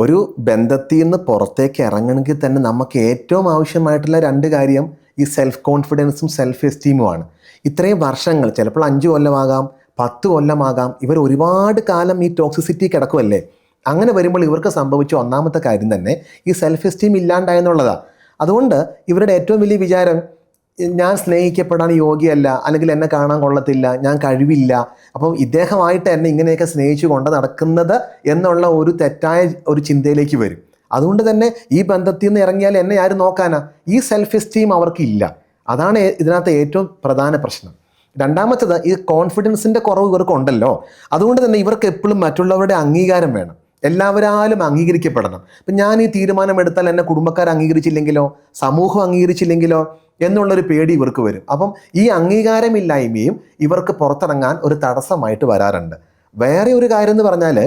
ഒരു ബന്ധത്തിൽ നിന്ന് പുറത്തേക്ക് ഇറങ്ങണമെങ്കിൽ തന്നെ നമുക്ക് ഏറ്റവും ആവശ്യമായിട്ടുള്ള രണ്ട് കാര്യം ഈ സെൽഫ് കോൺഫിഡൻസും സെൽഫ് എസ്റ്റീമുമാണ്. ഇത്രയും വർഷങ്ങൾ, ചിലപ്പോൾ 5 കൊല്ലമാകാം, 10 കൊല്ലമാകാം, ഇവർ ഒരുപാട് കാലം ഈ ടോക്സിസിറ്റി കിടക്കുമല്ലേ. അങ്ങനെ വരുമ്പോൾ ഇവർക്ക് സംഭവിച്ച ഒന്നാമത്തെ കാര്യം തന്നെ ഈ സെൽഫ് എസ്റ്റീം ഇല്ലാണ്ടായെന്നുള്ളതാണ്. അതുകൊണ്ട് ഇവരുടെ ഏറ്റവും വലിയ വിചാരം, ഞാൻ സ്നേഹിക്കപ്പെടാൻ യോഗ്യല്ല, അല്ലെങ്കിൽ എന്നെ കാണാൻ കൊള്ളത്തില്ല, ഞാൻ കഴിവില്ല, അപ്പം ഇദ്ദേഹമായിട്ട് എന്നെ ഇങ്ങനെയൊക്കെ സ്നേഹിച്ചു കൊണ്ട് നടക്കുന്നത് എന്നുള്ള ഒരു തെറ്റായ ഒരു ചിന്തയിലേക്ക് വരും. അതുകൊണ്ട് തന്നെ ഈ ബന്ധത്തിൽ നിന്ന് ഇറങ്ങിയാൽ എന്നെ ആരും നോക്കാനാ? ഈ സെൽഫ് എസ്റ്റീം അവർക്കില്ല. അതാണ് ഇതിനകത്ത് ഏറ്റവും പ്രധാന പ്രശ്നം. രണ്ടാമത്തത് ഈ കോൺഫിഡൻസിൻ്റെ കുറവ് ഇവർക്കുണ്ടല്ലോ. അതുകൊണ്ട് തന്നെ ഇവർക്ക് എപ്പോഴും മറ്റുള്ളവരുടെ അംഗീകാരം വേണം. എല്ലാവരാലും അംഗീകരിക്കപ്പെടണം. ഇപ്പം ഞാൻ ഈ തീരുമാനം എടുത്താൽ എന്നെ കുടുംബക്കാർ അംഗീകരിച്ചില്ലെങ്കിലോ, സമൂഹം അംഗീകരിച്ചില്ലെങ്കിലോ എന്നുള്ളൊരു പേടി ഇവർക്ക് വരും. അപ്പം ഈ അംഗീകാരമില്ലായ്മയും ഇവർക്ക് പുറത്തിറങ്ങാൻ ഒരു തടസ്സമായിട്ട് വരാറുണ്ട്. വേറെ ഒരു കാര്യം എന്ന് പറഞ്ഞാൽ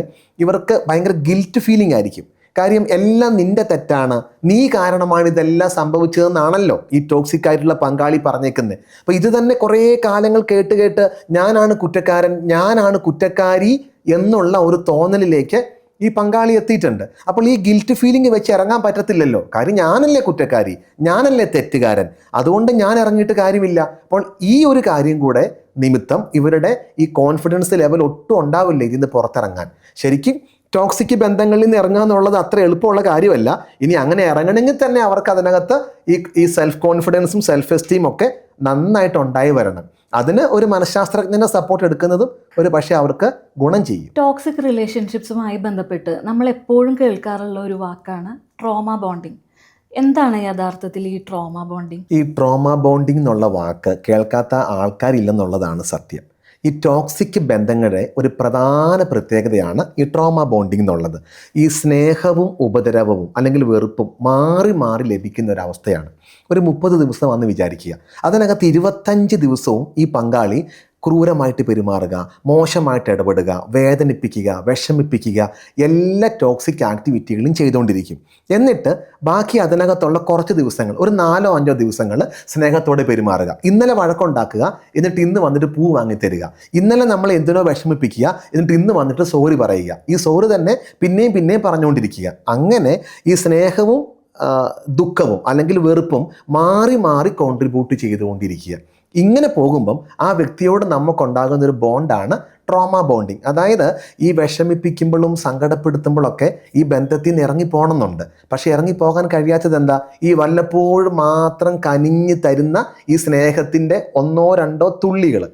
ഇവർക്ക് ഭയങ്കര ഗിൽറ്റ് ഫീലിംഗ് ആയിരിക്കും. കാര്യം എല്ലാം നിന്റെ തെറ്റാണ്, നീ കാരണമാണ് ഇതെല്ലാം സംഭവിച്ചതെന്നാണല്ലോ ഈ ടോക്സിക് ആയിട്ടുള്ള പങ്കാളി പറഞ്ഞേക്കുന്നത്. അപ്പോൾ ഇത് തന്നെ കുറേ കാലങ്ങൾ കേട്ട് കേട്ട് ഞാനാണ് കുറ്റക്കാരൻ, ഞാനാണ് കുറ്റക്കാരി എന്നുള്ള ഒരു തോന്നലിലേക്ക് ഈ പങ്കാളി എത്തിയിട്ടുണ്ട്. അപ്പോൾ ഈ ഗിൽറ്റ് ഫീലിംഗ് വെച്ച് ഇറങ്ങാൻ പറ്റത്തില്ലല്ലോ. കാര്യം ഞാനല്ലേ കുറ്റക്കാരി, ഞാനല്ലേ തെറ്റുകാരൻ, അതുകൊണ്ട് ഞാൻ ഇറങ്ങിയിട്ട് കാര്യമില്ല. അപ്പോൾ ഈ ഒരു കാര്യം കൂടെ നിമിത്തം ഇവരുടെ ഈ കോൺഫിഡൻസ് ലെവൽ ഒട്ടും ഉണ്ടാവില്ല ഇതിന്ന് പുറത്തിറങ്ങാൻ. ശരിക്കും ടോക്സിക് ബന്ധങ്ങളിൽ നിന്ന് ഇറങ്ങുക എന്നുള്ളത് അത്ര എളുപ്പമുള്ള കാര്യമല്ല. ഇനി അങ്ങനെ ഇറങ്ങണമെങ്കിൽ തന്നെ അവർക്ക് അതിനകത്ത് ഈ സെൽഫ് കോൺഫിഡൻസും സെൽഫ് എസ്റ്റീം ഒക്കെ നന്നായിട്ട് ഉണ്ടായി വരണം. അതിന് ഒരു മനഃശാസ്ത്രജ്ഞന്റെ സപ്പോർട്ട് എടുക്കുന്നതും ഒരു പക്ഷേ അവർക്ക് ഗുണം ചെയ്യും. ടോക്സിക് റിലേഷൻഷിപ്സുമായി ബന്ധപ്പെട്ട് നമ്മൾ എപ്പോഴും കേൾക്കാറുള്ള ഒരു വാക്കാണ് ട്രോമ ബോണ്ടിങ്. എന്താണ് യഥാർത്ഥത്തിൽ ഈ ട്രോമ ബോണ്ടിങ്? ഈ ട്രോമ ബോണ്ടിങ് എന്നുള്ള വാക്ക് കേൾക്കാത്ത ആൾക്കാരില്ലെന്നുള്ളതാണ് സത്യം. ഈ ടോക്സിക് ബന്ധങ്ങളുടെ ഒരു പ്രധാന പ്രത്യേകതയാണ് ഈ ട്രോമ ബോണ്ടിങ് എന്നുള്ളത്. ഈ സ്നേഹവും ഉപദ്രവവും അല്ലെങ്കിൽ വെറുപ്പും മാറി മാറി ലഭിക്കുന്ന ഒരവസ്ഥയാണ്. ഒരു 30 ദിവസമാണെന്ന് വിചാരിക്കുക. അതിനകത്ത് 25 ദിവസവും ഈ പങ്കാളി ക്രൂരമായിട്ട് പെരുമാറുക, മോശമായിട്ട് ഇടപെടുക, വേദനിപ്പിക്കുക, വിഷമിപ്പിക്കുക, എല്ലാ ടോക്സിക് ആക്ടിവിറ്റികളും ചെയ്തുകൊണ്ടിരിക്കും. എന്നിട്ട് ബാക്കി അതിനകത്തുള്ള കുറച്ച് ദിവസങ്ങൾ, ഒരു 4-5 ദിവസങ്ങൾ സ്നേഹത്തോടെ പെരുമാറുക, ഇന്നലെ വഴക്കുണ്ടാക്കുക, എന്നിട്ട് ഇന്ന് വന്നിട്ട് പൂ വാങ്ങിത്തരിക, ഇന്നലെ നമ്മൾ എന്തിനോ വിഷമിപ്പിക്കുക, എന്നിട്ട് ഇന്ന് വന്നിട്ട് സോറി പറയുക, ഈ സോറി തന്നെ പിന്നെയും പിന്നെയും പറഞ്ഞുകൊണ്ടിരിക്കുക. അങ്ങനെ ഈ സ്നേഹവും ദുഃഖവും അല്ലെങ്കിൽ വെറുപ്പും മാറി മാറി കോൺട്രിബ്യൂട്ട് ചെയ്തുകൊണ്ടിരിക്കുക. ഇങ്ങനെ പോകുമ്പം ആ വ്യക്തിയോട് നമുക്കുണ്ടാകുന്ന ഒരു ബോണ്ടാണ് ട്രോമ ബോണ്ടിങ്. അതായത് ഈ വിഷമിപ്പിക്കുമ്പോഴും സങ്കടപ്പെടുത്തുമ്പോഴൊക്കെ ഈ ബന്ധത്തിൽ നിന്ന് ഇറങ്ങിപ്പോണമെന്നുണ്ട്. പക്ഷെ ഇറങ്ങിപ്പോകാൻ കഴിയാത്തത് എന്താ? ഈ വല്ലപ്പോഴും മാത്രം കനിഞ്ഞ് തരുന്ന ഈ സ്നേഹത്തിൻ്റെ 1-2 തുള്ളികൾ,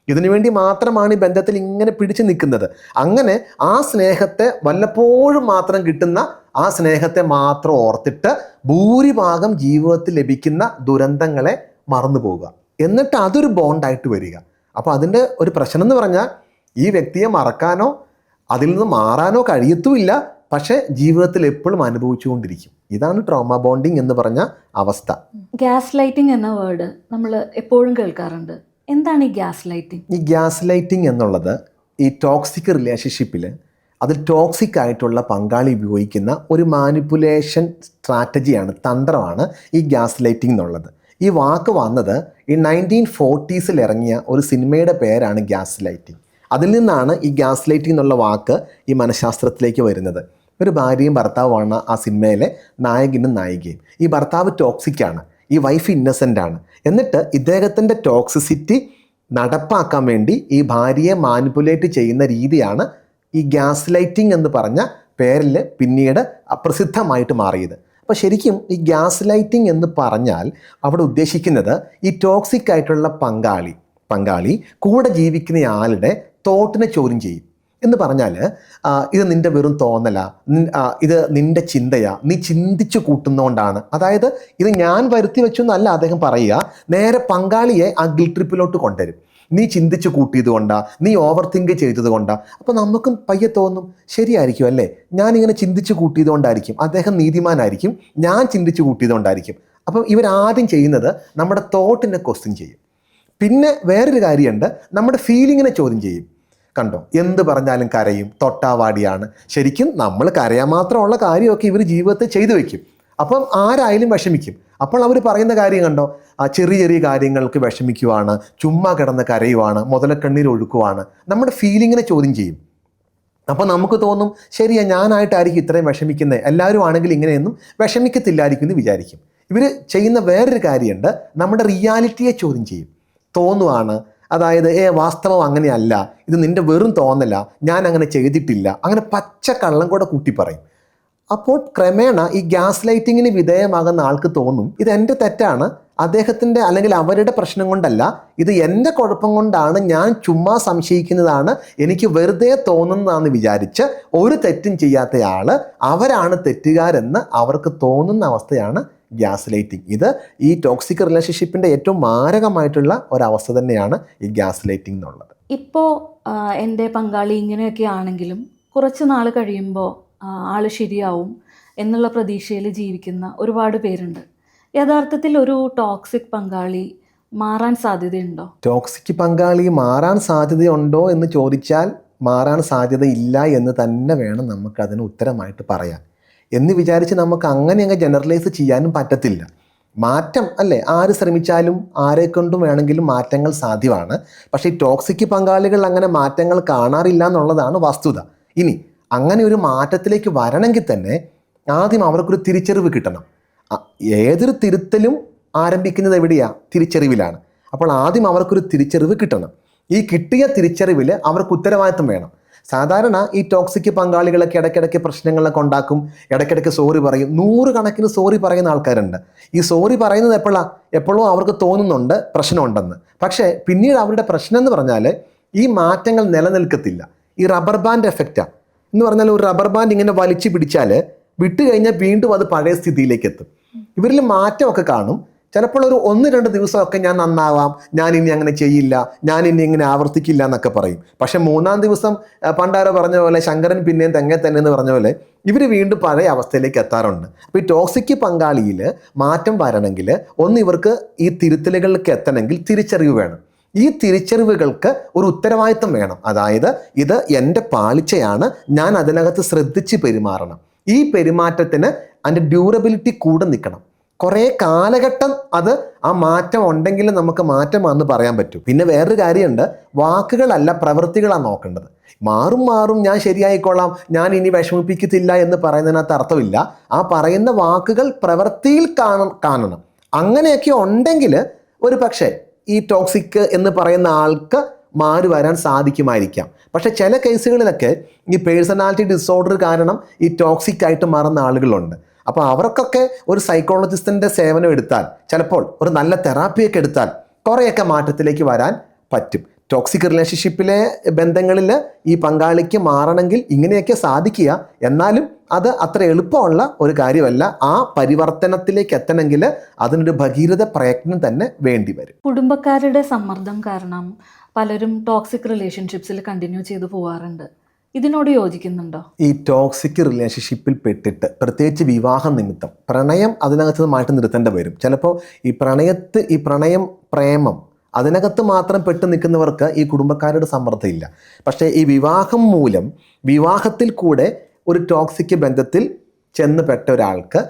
ഇതിനു വേണ്ടി മാത്രമാണ് ഈ ബന്ധത്തിൽ ഇങ്ങനെ പിടിച്ചു നിൽക്കുന്നത്. അങ്ങനെ ആ സ്നേഹത്തെ വല്ലപ്പോഴും മാത്രം കിട്ടുന്ന ആ സ്നേഹത്തെ മാത്രം ഓർത്തിട്ട് ഭൂരിഭാഗം ജീവിതത്തിൽ ലഭിക്കുന്ന ദുരന്തങ്ങളെ മറന്നു പോവുക, എന്നിട്ട് അതൊരു ബോണ്ടായിട്ട് വരിക. അപ്പോൾ അതിൻ്റെ ഒരു പ്രശ്നം എന്ന് പറഞ്ഞാൽ ഈ വ്യക്തിയെ മറക്കാനോ അതിൽ നിന്ന് മാറാനോ കഴിയത്തുമില്ല, പക്ഷേ ജീവിതത്തിൽ എപ്പോഴും അനുഭവിച്ചുകൊണ്ടിരിക്കും. ഇതാണ് ട്രോമ ബോണ്ടിങ് എന്ന് പറഞ്ഞ അവസ്ഥ. ഗ്യാസ് ലൈറ്റിംഗ് എന്ന വേർഡ് നമ്മൾ എപ്പോഴും കേൾക്കാറുണ്ട്. എന്താണ് ഈ ഗ്യാസ് ലൈറ്റിംഗ്? ഈ ഗ്യാസ് ലൈറ്റിംഗ് എന്നുള്ളത് ഈ ടോക്സിക് റിലേഷൻഷിപ്പിൽ അതിൽ ടോക്സിക് ആയിട്ടുള്ള പങ്കാളി ഉപയോഗിക്കുന്ന ഒരു മാനിപ്പുലേഷൻ സ്ട്രാറ്റജിയാണ്, തന്ത്രമാണ് ഈ ഗ്യാസ് ലൈറ്റിംഗ് എന്നുള്ളത്. ഈ വാക്ക് വന്നത് ഈ 1940s ഇറങ്ങിയ ഒരു സിനിമയുടെ പേരാണ് ഗ്യാസ് ലൈറ്റിംഗ്. അതിൽ നിന്നാണ് ഈ ഗ്യാസ് ലൈറ്റിംഗ് എന്നുള്ള വാക്ക് ഈ മനഃശാസ്ത്രത്തിലേക്ക് വരുന്നത്. ഒരു ഭാര്യയും ഭർത്താവുമാണ് ആ സിനിമയിലെ നായകനും നായികയും. ഈ ഭർത്താവ് ടോക്സിക്കാണ്, ഈ വൈഫ് ഇന്നസെൻ്റ് ആണ്. എന്നിട്ട് ഇദ്ദേഹത്തിൻ്റെ ടോക്സിസിറ്റി നടപ്പാക്കാൻ വേണ്ടി ഈ ഭാര്യയെ മാനിപ്പുലേറ്റ് ചെയ്യുന്ന രീതിയാണ് ഈ ഗ്യാസ് ലൈറ്റിംഗ് എന്ന് പറഞ്ഞ പേരിൽ പിന്നീട് പ്രസിദ്ധമായിട്ട് മാറിയത്. അപ്പോൾ ശരിക്കും ഈ ഗ്യാസ് ലൈറ്റിംഗ് എന്ന് പറഞ്ഞാൽ അവിടെ ഉദ്ദേശിക്കുന്നത് ഈ ടോക്സിക് ആയിട്ടുള്ള പങ്കാളി കൂടെ ജീവിക്കുന്ന ആളുടെ തോട്ടിനെ ചോദ്യം ചെയ്യും. എന്ന് പറഞ്ഞാൽ ഇത് നിൻ്റെ വെറും തോന്നല, ഇത് നിൻ്റെ ചിന്തയാ, നീ ചിന്തിച്ചു കൂട്ടുന്നതുകൊണ്ടാണ്. അതായത് ഇത് ഞാൻ വരുത്തി വെച്ചു എന്നല്ല അദ്ദേഹം പറയുക, നേരെ പങ്കാളിയെ ആ ഗിൽറ്റ് ട്രിപ്പിലോട്ട് കൊണ്ടുവരും. നീ ചിന്തിച്ചു കൂട്ടിയത് കൊണ്ടാ, നീ ഓവർ തിങ്ക് ചെയ്തത് കൊണ്ടാ. അപ്പോൾ നമുക്കും പയ്യെ തോന്നും, ശരിയായിരിക്കും അല്ലേ, ഞാനിങ്ങനെ ചിന്തിച്ചു കൂട്ടിയത് കൊണ്ടായിരിക്കും, അദ്ദേഹം നീതിമാനായിരിക്കും, ഞാൻ ചിന്തിച്ചു കൂട്ടിയത് കൊണ്ടായിരിക്കും. അപ്പം ഇവരാദ്യം ചെയ്യുന്നത് നമ്മുടെ തോട്ടിനെ ക്വസ്റ്റ്യൻ ചെയ്യും. പിന്നെ വേറൊരു കാര്യമുണ്ട്, നമ്മുടെ ഫീലിങ്ങിനെ ചോദ്യം ചെയ്യും. കണ്ടോ, എന്ത് പറഞ്ഞാലും കരയും, തൊട്ടാവാടിയാണ്. ശരിക്കും നമ്മൾ കരയാൻ മാത്രമുള്ള കാര്യമൊക്കെ ഇവർ ജീവിതത്തിൽ ചെയ്തു വെക്കും. അപ്പം ആരായാലും വിഷമിക്കും. അപ്പോൾ അവർ പറയുന്ന കാര്യം കണ്ടോ, ചെറിയ ചെറിയ കാര്യങ്ങൾക്ക് വിഷമിക്കുവാണ്, ചുമ്മാ കിടന്ന് കരയുവാണ്, മുതലക്കണ്ണീർ ഒഴുക്കുവാണ്. നമ്മുടെ ഫീലിങ്ങിനെ ചോദ്യം ചെയ്യും. അപ്പോൾ നമുക്ക് തോന്നും, ശരിയാ, ഞാനായിട്ടായിരിക്കും ഇത്രയും വിഷമിക്കുന്നത്, എല്ലാവരും ആണെങ്കിൽ ഇങ്ങനെയൊന്നും വിഷമിക്കത്തില്ലായിരിക്കും എന്ന് വിചാരിക്കും. ഇവർ ചെയ്യുന്ന വേറൊരു കാര്യമുണ്ട്, നമ്മുടെ റിയാലിറ്റിയെ ചോദ്യം ചെയ്യും. തോന്നുവാണ്, അതായത് വാസ്തവം അങ്ങനെയല്ല, ഇത് നിൻ്റെ വെറും തോന്നല, ഞാൻ അങ്ങനെ ചെയ്തിട്ടില്ല, അങ്ങനെ പച്ച കള്ളം കൂടെ കൂട്ടി പറയും. അപ്പോൾ ക്രമേണ ഈ ഗ്യാസ് ലൈറ്റിങ്ങിന് വിധേയമാകുന്ന ആൾക്ക് തോന്നും, ഇത് എൻ്റെ തെറ്റാണ്, അദ്ദേഹത്തിൻ്റെ അല്ലെങ്കിൽ അവരുടെ പ്രശ്നം കൊണ്ടല്ല, ഇത് എൻ്റെ കുഴപ്പം കൊണ്ടാണ്, ഞാൻ ചുമ്മാ സംശയിക്കുന്നതാണ്, എനിക്ക് വെറുതെ തോന്നുന്നതാണെന്ന് വിചാരിച്ച് ഒരു തെറ്റും ചെയ്യാത്തയാൾ അവരാണ് തെറ്റുകാരെന്ന് അവർക്ക് തോന്നുന്ന അവസ്ഥയാണ് ഗ്യാസ് ലൈറ്റിംഗ്. ഇത് ഈ ടോക്സിക് റിലേഷൻഷിപ്പിൻ്റെ ഏറ്റവും മാരകമായിട്ടുള്ള ഒരവസ്ഥ തന്നെയാണ് ഈ ഗ്യാസ് ലൈറ്റിംഗ് എന്നുള്ളത്. ഇപ്പോൾ എൻ്റെ പങ്കാളി ഇങ്ങനെയൊക്കെ ആണെങ്കിലും കുറച്ച് നാൾ കഴിയുമ്പോൾ ആൾ ശരിയാവും എന്നുള്ള പ്രതീക്ഷയിൽ ജീവിക്കുന്ന ഒരുപാട് പേരുണ്ട്. യഥാർത്ഥത്തിൽ ഒരു ടോക്സിക് പങ്കാളി മാറാൻ സാധ്യതയുണ്ടോ? ടോക്സിക് പങ്കാളി മാറാൻ സാധ്യതയുണ്ടോ എന്ന് ചോദിച്ചാൽ മാറാൻ സാധ്യതയില്ല എന്ന് തന്നെ വേണം നമുക്കതിന് ഉത്തരമായിട്ട് പറയാൻ. എന്ന് വിചാരിച്ച് നമുക്ക് അങ്ങനെ അങ്ങ് ജനറലൈസ് ചെയ്യാനും പറ്റത്തില്ല. മാറ്റം അല്ലേ, ആര് ശ്രമിച്ചാലും ആരെക്കൊണ്ടും വേണമെങ്കിലും മാറ്റങ്ങൾ സാധ്യമാണ്. പക്ഷേ ഈ ടോക്സിക് പങ്കാളികൾ അങ്ങനെ മാറ്റങ്ങൾ കാണാറില്ല എന്നുള്ളതാണ് വസ്തുത. ഇനി അങ്ങനെ ഒരു മാറ്റത്തിലേക്ക് വരണമെങ്കിൽ തന്നെ ആദ്യം അവർക്കൊരു തിരിച്ചറിവ് കിട്ടണം. ഏതൊരു തിരുത്തലും ആരംഭിക്കുന്നത് എവിടെയാണ്? തിരിച്ചറിവിലാണ്. അപ്പോൾ ആദ്യം അവർക്കൊരു തിരിച്ചറിവ് കിട്ടണം. ഈ കിട്ടിയ തിരിച്ചറിവിൽ അവർക്ക് ഉത്തരവാദിത്വം വേണം. സാധാരണ ഈ ടോക്സിക് പങ്കാളികളൊക്കെ ഇടയ്ക്കിടയ്ക്ക് പ്രശ്നങ്ങളൊക്കെ ഉണ്ടാക്കും, ഇടയ്ക്കിടയ്ക്ക് സോറി പറയും. 100 കണക്കിന് സോറി പറയുന്ന ആൾക്കാരുണ്ട്. ഈ സോറി പറയുന്നത് എപ്പോഴോ അവർക്ക് തോന്നുന്നുണ്ട് പ്രശ്നമുണ്ടെന്ന്. പക്ഷേ പിന്നീട് അവരുടെ പ്രശ്നം എന്ന് പറഞ്ഞാൽ ഈ മാറ്റങ്ങൾ നിലനിൽക്കത്തില്ല. ഈ റബ്ബർ ബാൻഡ് എഫക്റ്റാണ് എന്ന് പറഞ്ഞാൽ, ഒരു റബ്ബർ ബാൻഡ് ഇങ്ങനെ വലിച്ചു പിടിച്ചാൽ വിട്ട് കഴിഞ്ഞാൽ വീണ്ടും അത് പഴയ സ്ഥിതിയിലേക്ക് എത്തും. ഇവരിൽ മാറ്റമൊക്കെ കാണും. ചിലപ്പോൾ ഒരു 1-2 ദിവസമൊക്കെ ഞാൻ നന്നാവാം, ഞാൻ ഇനി അങ്ങനെ ചെയ്യില്ല, ഞാൻ ഇനി ഇങ്ങനെ ആവർത്തിക്കില്ല എന്നൊക്കെ പറയും. പക്ഷെ 3-ാം ദിവസം പണ്ടാരോ പറഞ്ഞ പോലെ ശങ്കരൻ പിന്നെയും തെങ്ങേ തന്നെ എന്ന് പറഞ്ഞ പോലെ ഇവർ വീണ്ടും പഴയ അവസ്ഥയിലേക്ക് എത്താറുണ്ട്. അപ്പോൾ ഈ ടോക്സിക് പങ്കാളിയിൽ മാറ്റം വരണമെങ്കിൽ ഇവർക്ക് ഈ തിരുത്തലുകളിലേക്ക് എത്തണമെങ്കിൽ തിരിച്ചറിവ് വേണം. ഈ തിരിച്ചറിവുകൾക്ക് ഒരു ഉത്തരവാദിത്വം വേണം. അതായത് ഇത് എൻ്റെ പാളിച്ചയാണ്, ഞാൻ അതിനകത്ത് ശ്രദ്ധിച്ച് പെരുമാറണം. ഈ പെരുമാറ്റത്തിന് അതിൻ്റെ ഡ്യൂറബിലിറ്റി കൂടെ നിൽക്കണം. കുറേ കാലഘട്ടം അത് ആ മാറ്റം ഉണ്ടെങ്കിൽ നമുക്ക് മാറ്റമാണെന്ന് പറയാൻ പറ്റും. പിന്നെ വേറൊരു കാര്യമുണ്ട്, വാക്കുകളല്ല പ്രവൃത്തികളാണ് നോക്കേണ്ടത്. മാറും ഞാൻ ശരിയായിക്കോളാം, ഞാൻ ഇനി വിഷമിപ്പിക്കത്തില്ല എന്ന് പറയുന്നതിനകത്ത് അർത്ഥമില്ല. ആ പറയുന്ന വാക്കുകൾ പ്രവൃത്തിയിൽ കാണണം. അങ്ങനെയൊക്കെ ഉണ്ടെങ്കിൽ ഒരു പക്ഷേ ഈ ടോക്സിക് എന്ന് പറയുന്ന ആൾക്ക് മാറി വരാൻ സാധിക്കുമായിരിക്കാം. പക്ഷെ ചില കേസുകളിലൊക്കെ ഈ പേഴ്സണാലിറ്റി ഡിസോർഡർ കാരണം ഈ ടോക്സിക് ആയിട്ട് മാറുന്ന ആളുകളുണ്ട്. അപ്പോൾ അവർക്കൊക്കെ ഒരു സൈക്കോളജിസ്റ്റിൻ്റെ സേവനം എടുത്താൽ, ചിലപ്പോൾ ഒരു നല്ല തെറാപ്പിയൊക്കെ എടുത്താൽ കുറേയൊക്കെ മാറ്റത്തിലേക്ക് വരാൻ പറ്റും. ടോക്സിക് റിലേഷൻഷിപ്പിലെ ബന്ധങ്ങളിൽ ഈ പങ്കാളിക്ക് മാറണമെങ്കിൽ ഇങ്ങനെയൊക്കെ സാധിക്കുക. എന്നാലും അത് അത്ര എളുപ്പമുള്ള ഒരു കാര്യമല്ല. ആ പരിവർത്തനത്തിലേക്ക് എത്തണമെങ്കിൽ അതിനൊരു ഭഗീരഥ പ്രയത്നം തന്നെ വേണ്ടി വരും. കുടുംബക്കാരുടെ സമ്മർദ്ദം കാരണം പലരും ടോക്സിക് റിലേഷൻഷിപ്സിൽ കണ്ടിന്യൂ ചെയ്തു പോവാറുണ്ട്. ഇതിനോട് യോജിക്കുന്നുണ്ടോ? ഈ ടോക്സിക് റിലേഷൻഷിപ്പിൽ പെട്ടിട്ട് പ്രത്യേകിച്ച് വിവാഹം നിമിത്തം പ്രണയം അതിനകത്ത് മാറ്റി നിർത്തേണ്ടി വരും. ചിലപ്പോൾ ഈ പ്രേമം അതിനകത്ത് മാത്രം പെട്ട് നിൽക്കുന്നവർക്ക് ഈ കുടുംബക്കാരുടെ സമ്മർദ്ദമില്ല. പക്ഷേ ഈ വിവാഹം മൂലം വിവാഹത്തിൽ കൂടെ ഒരു ടോക്സിക് ബന്ധത്തിൽ ചെന്ന് പെട്ട ഒരാൾക്ക്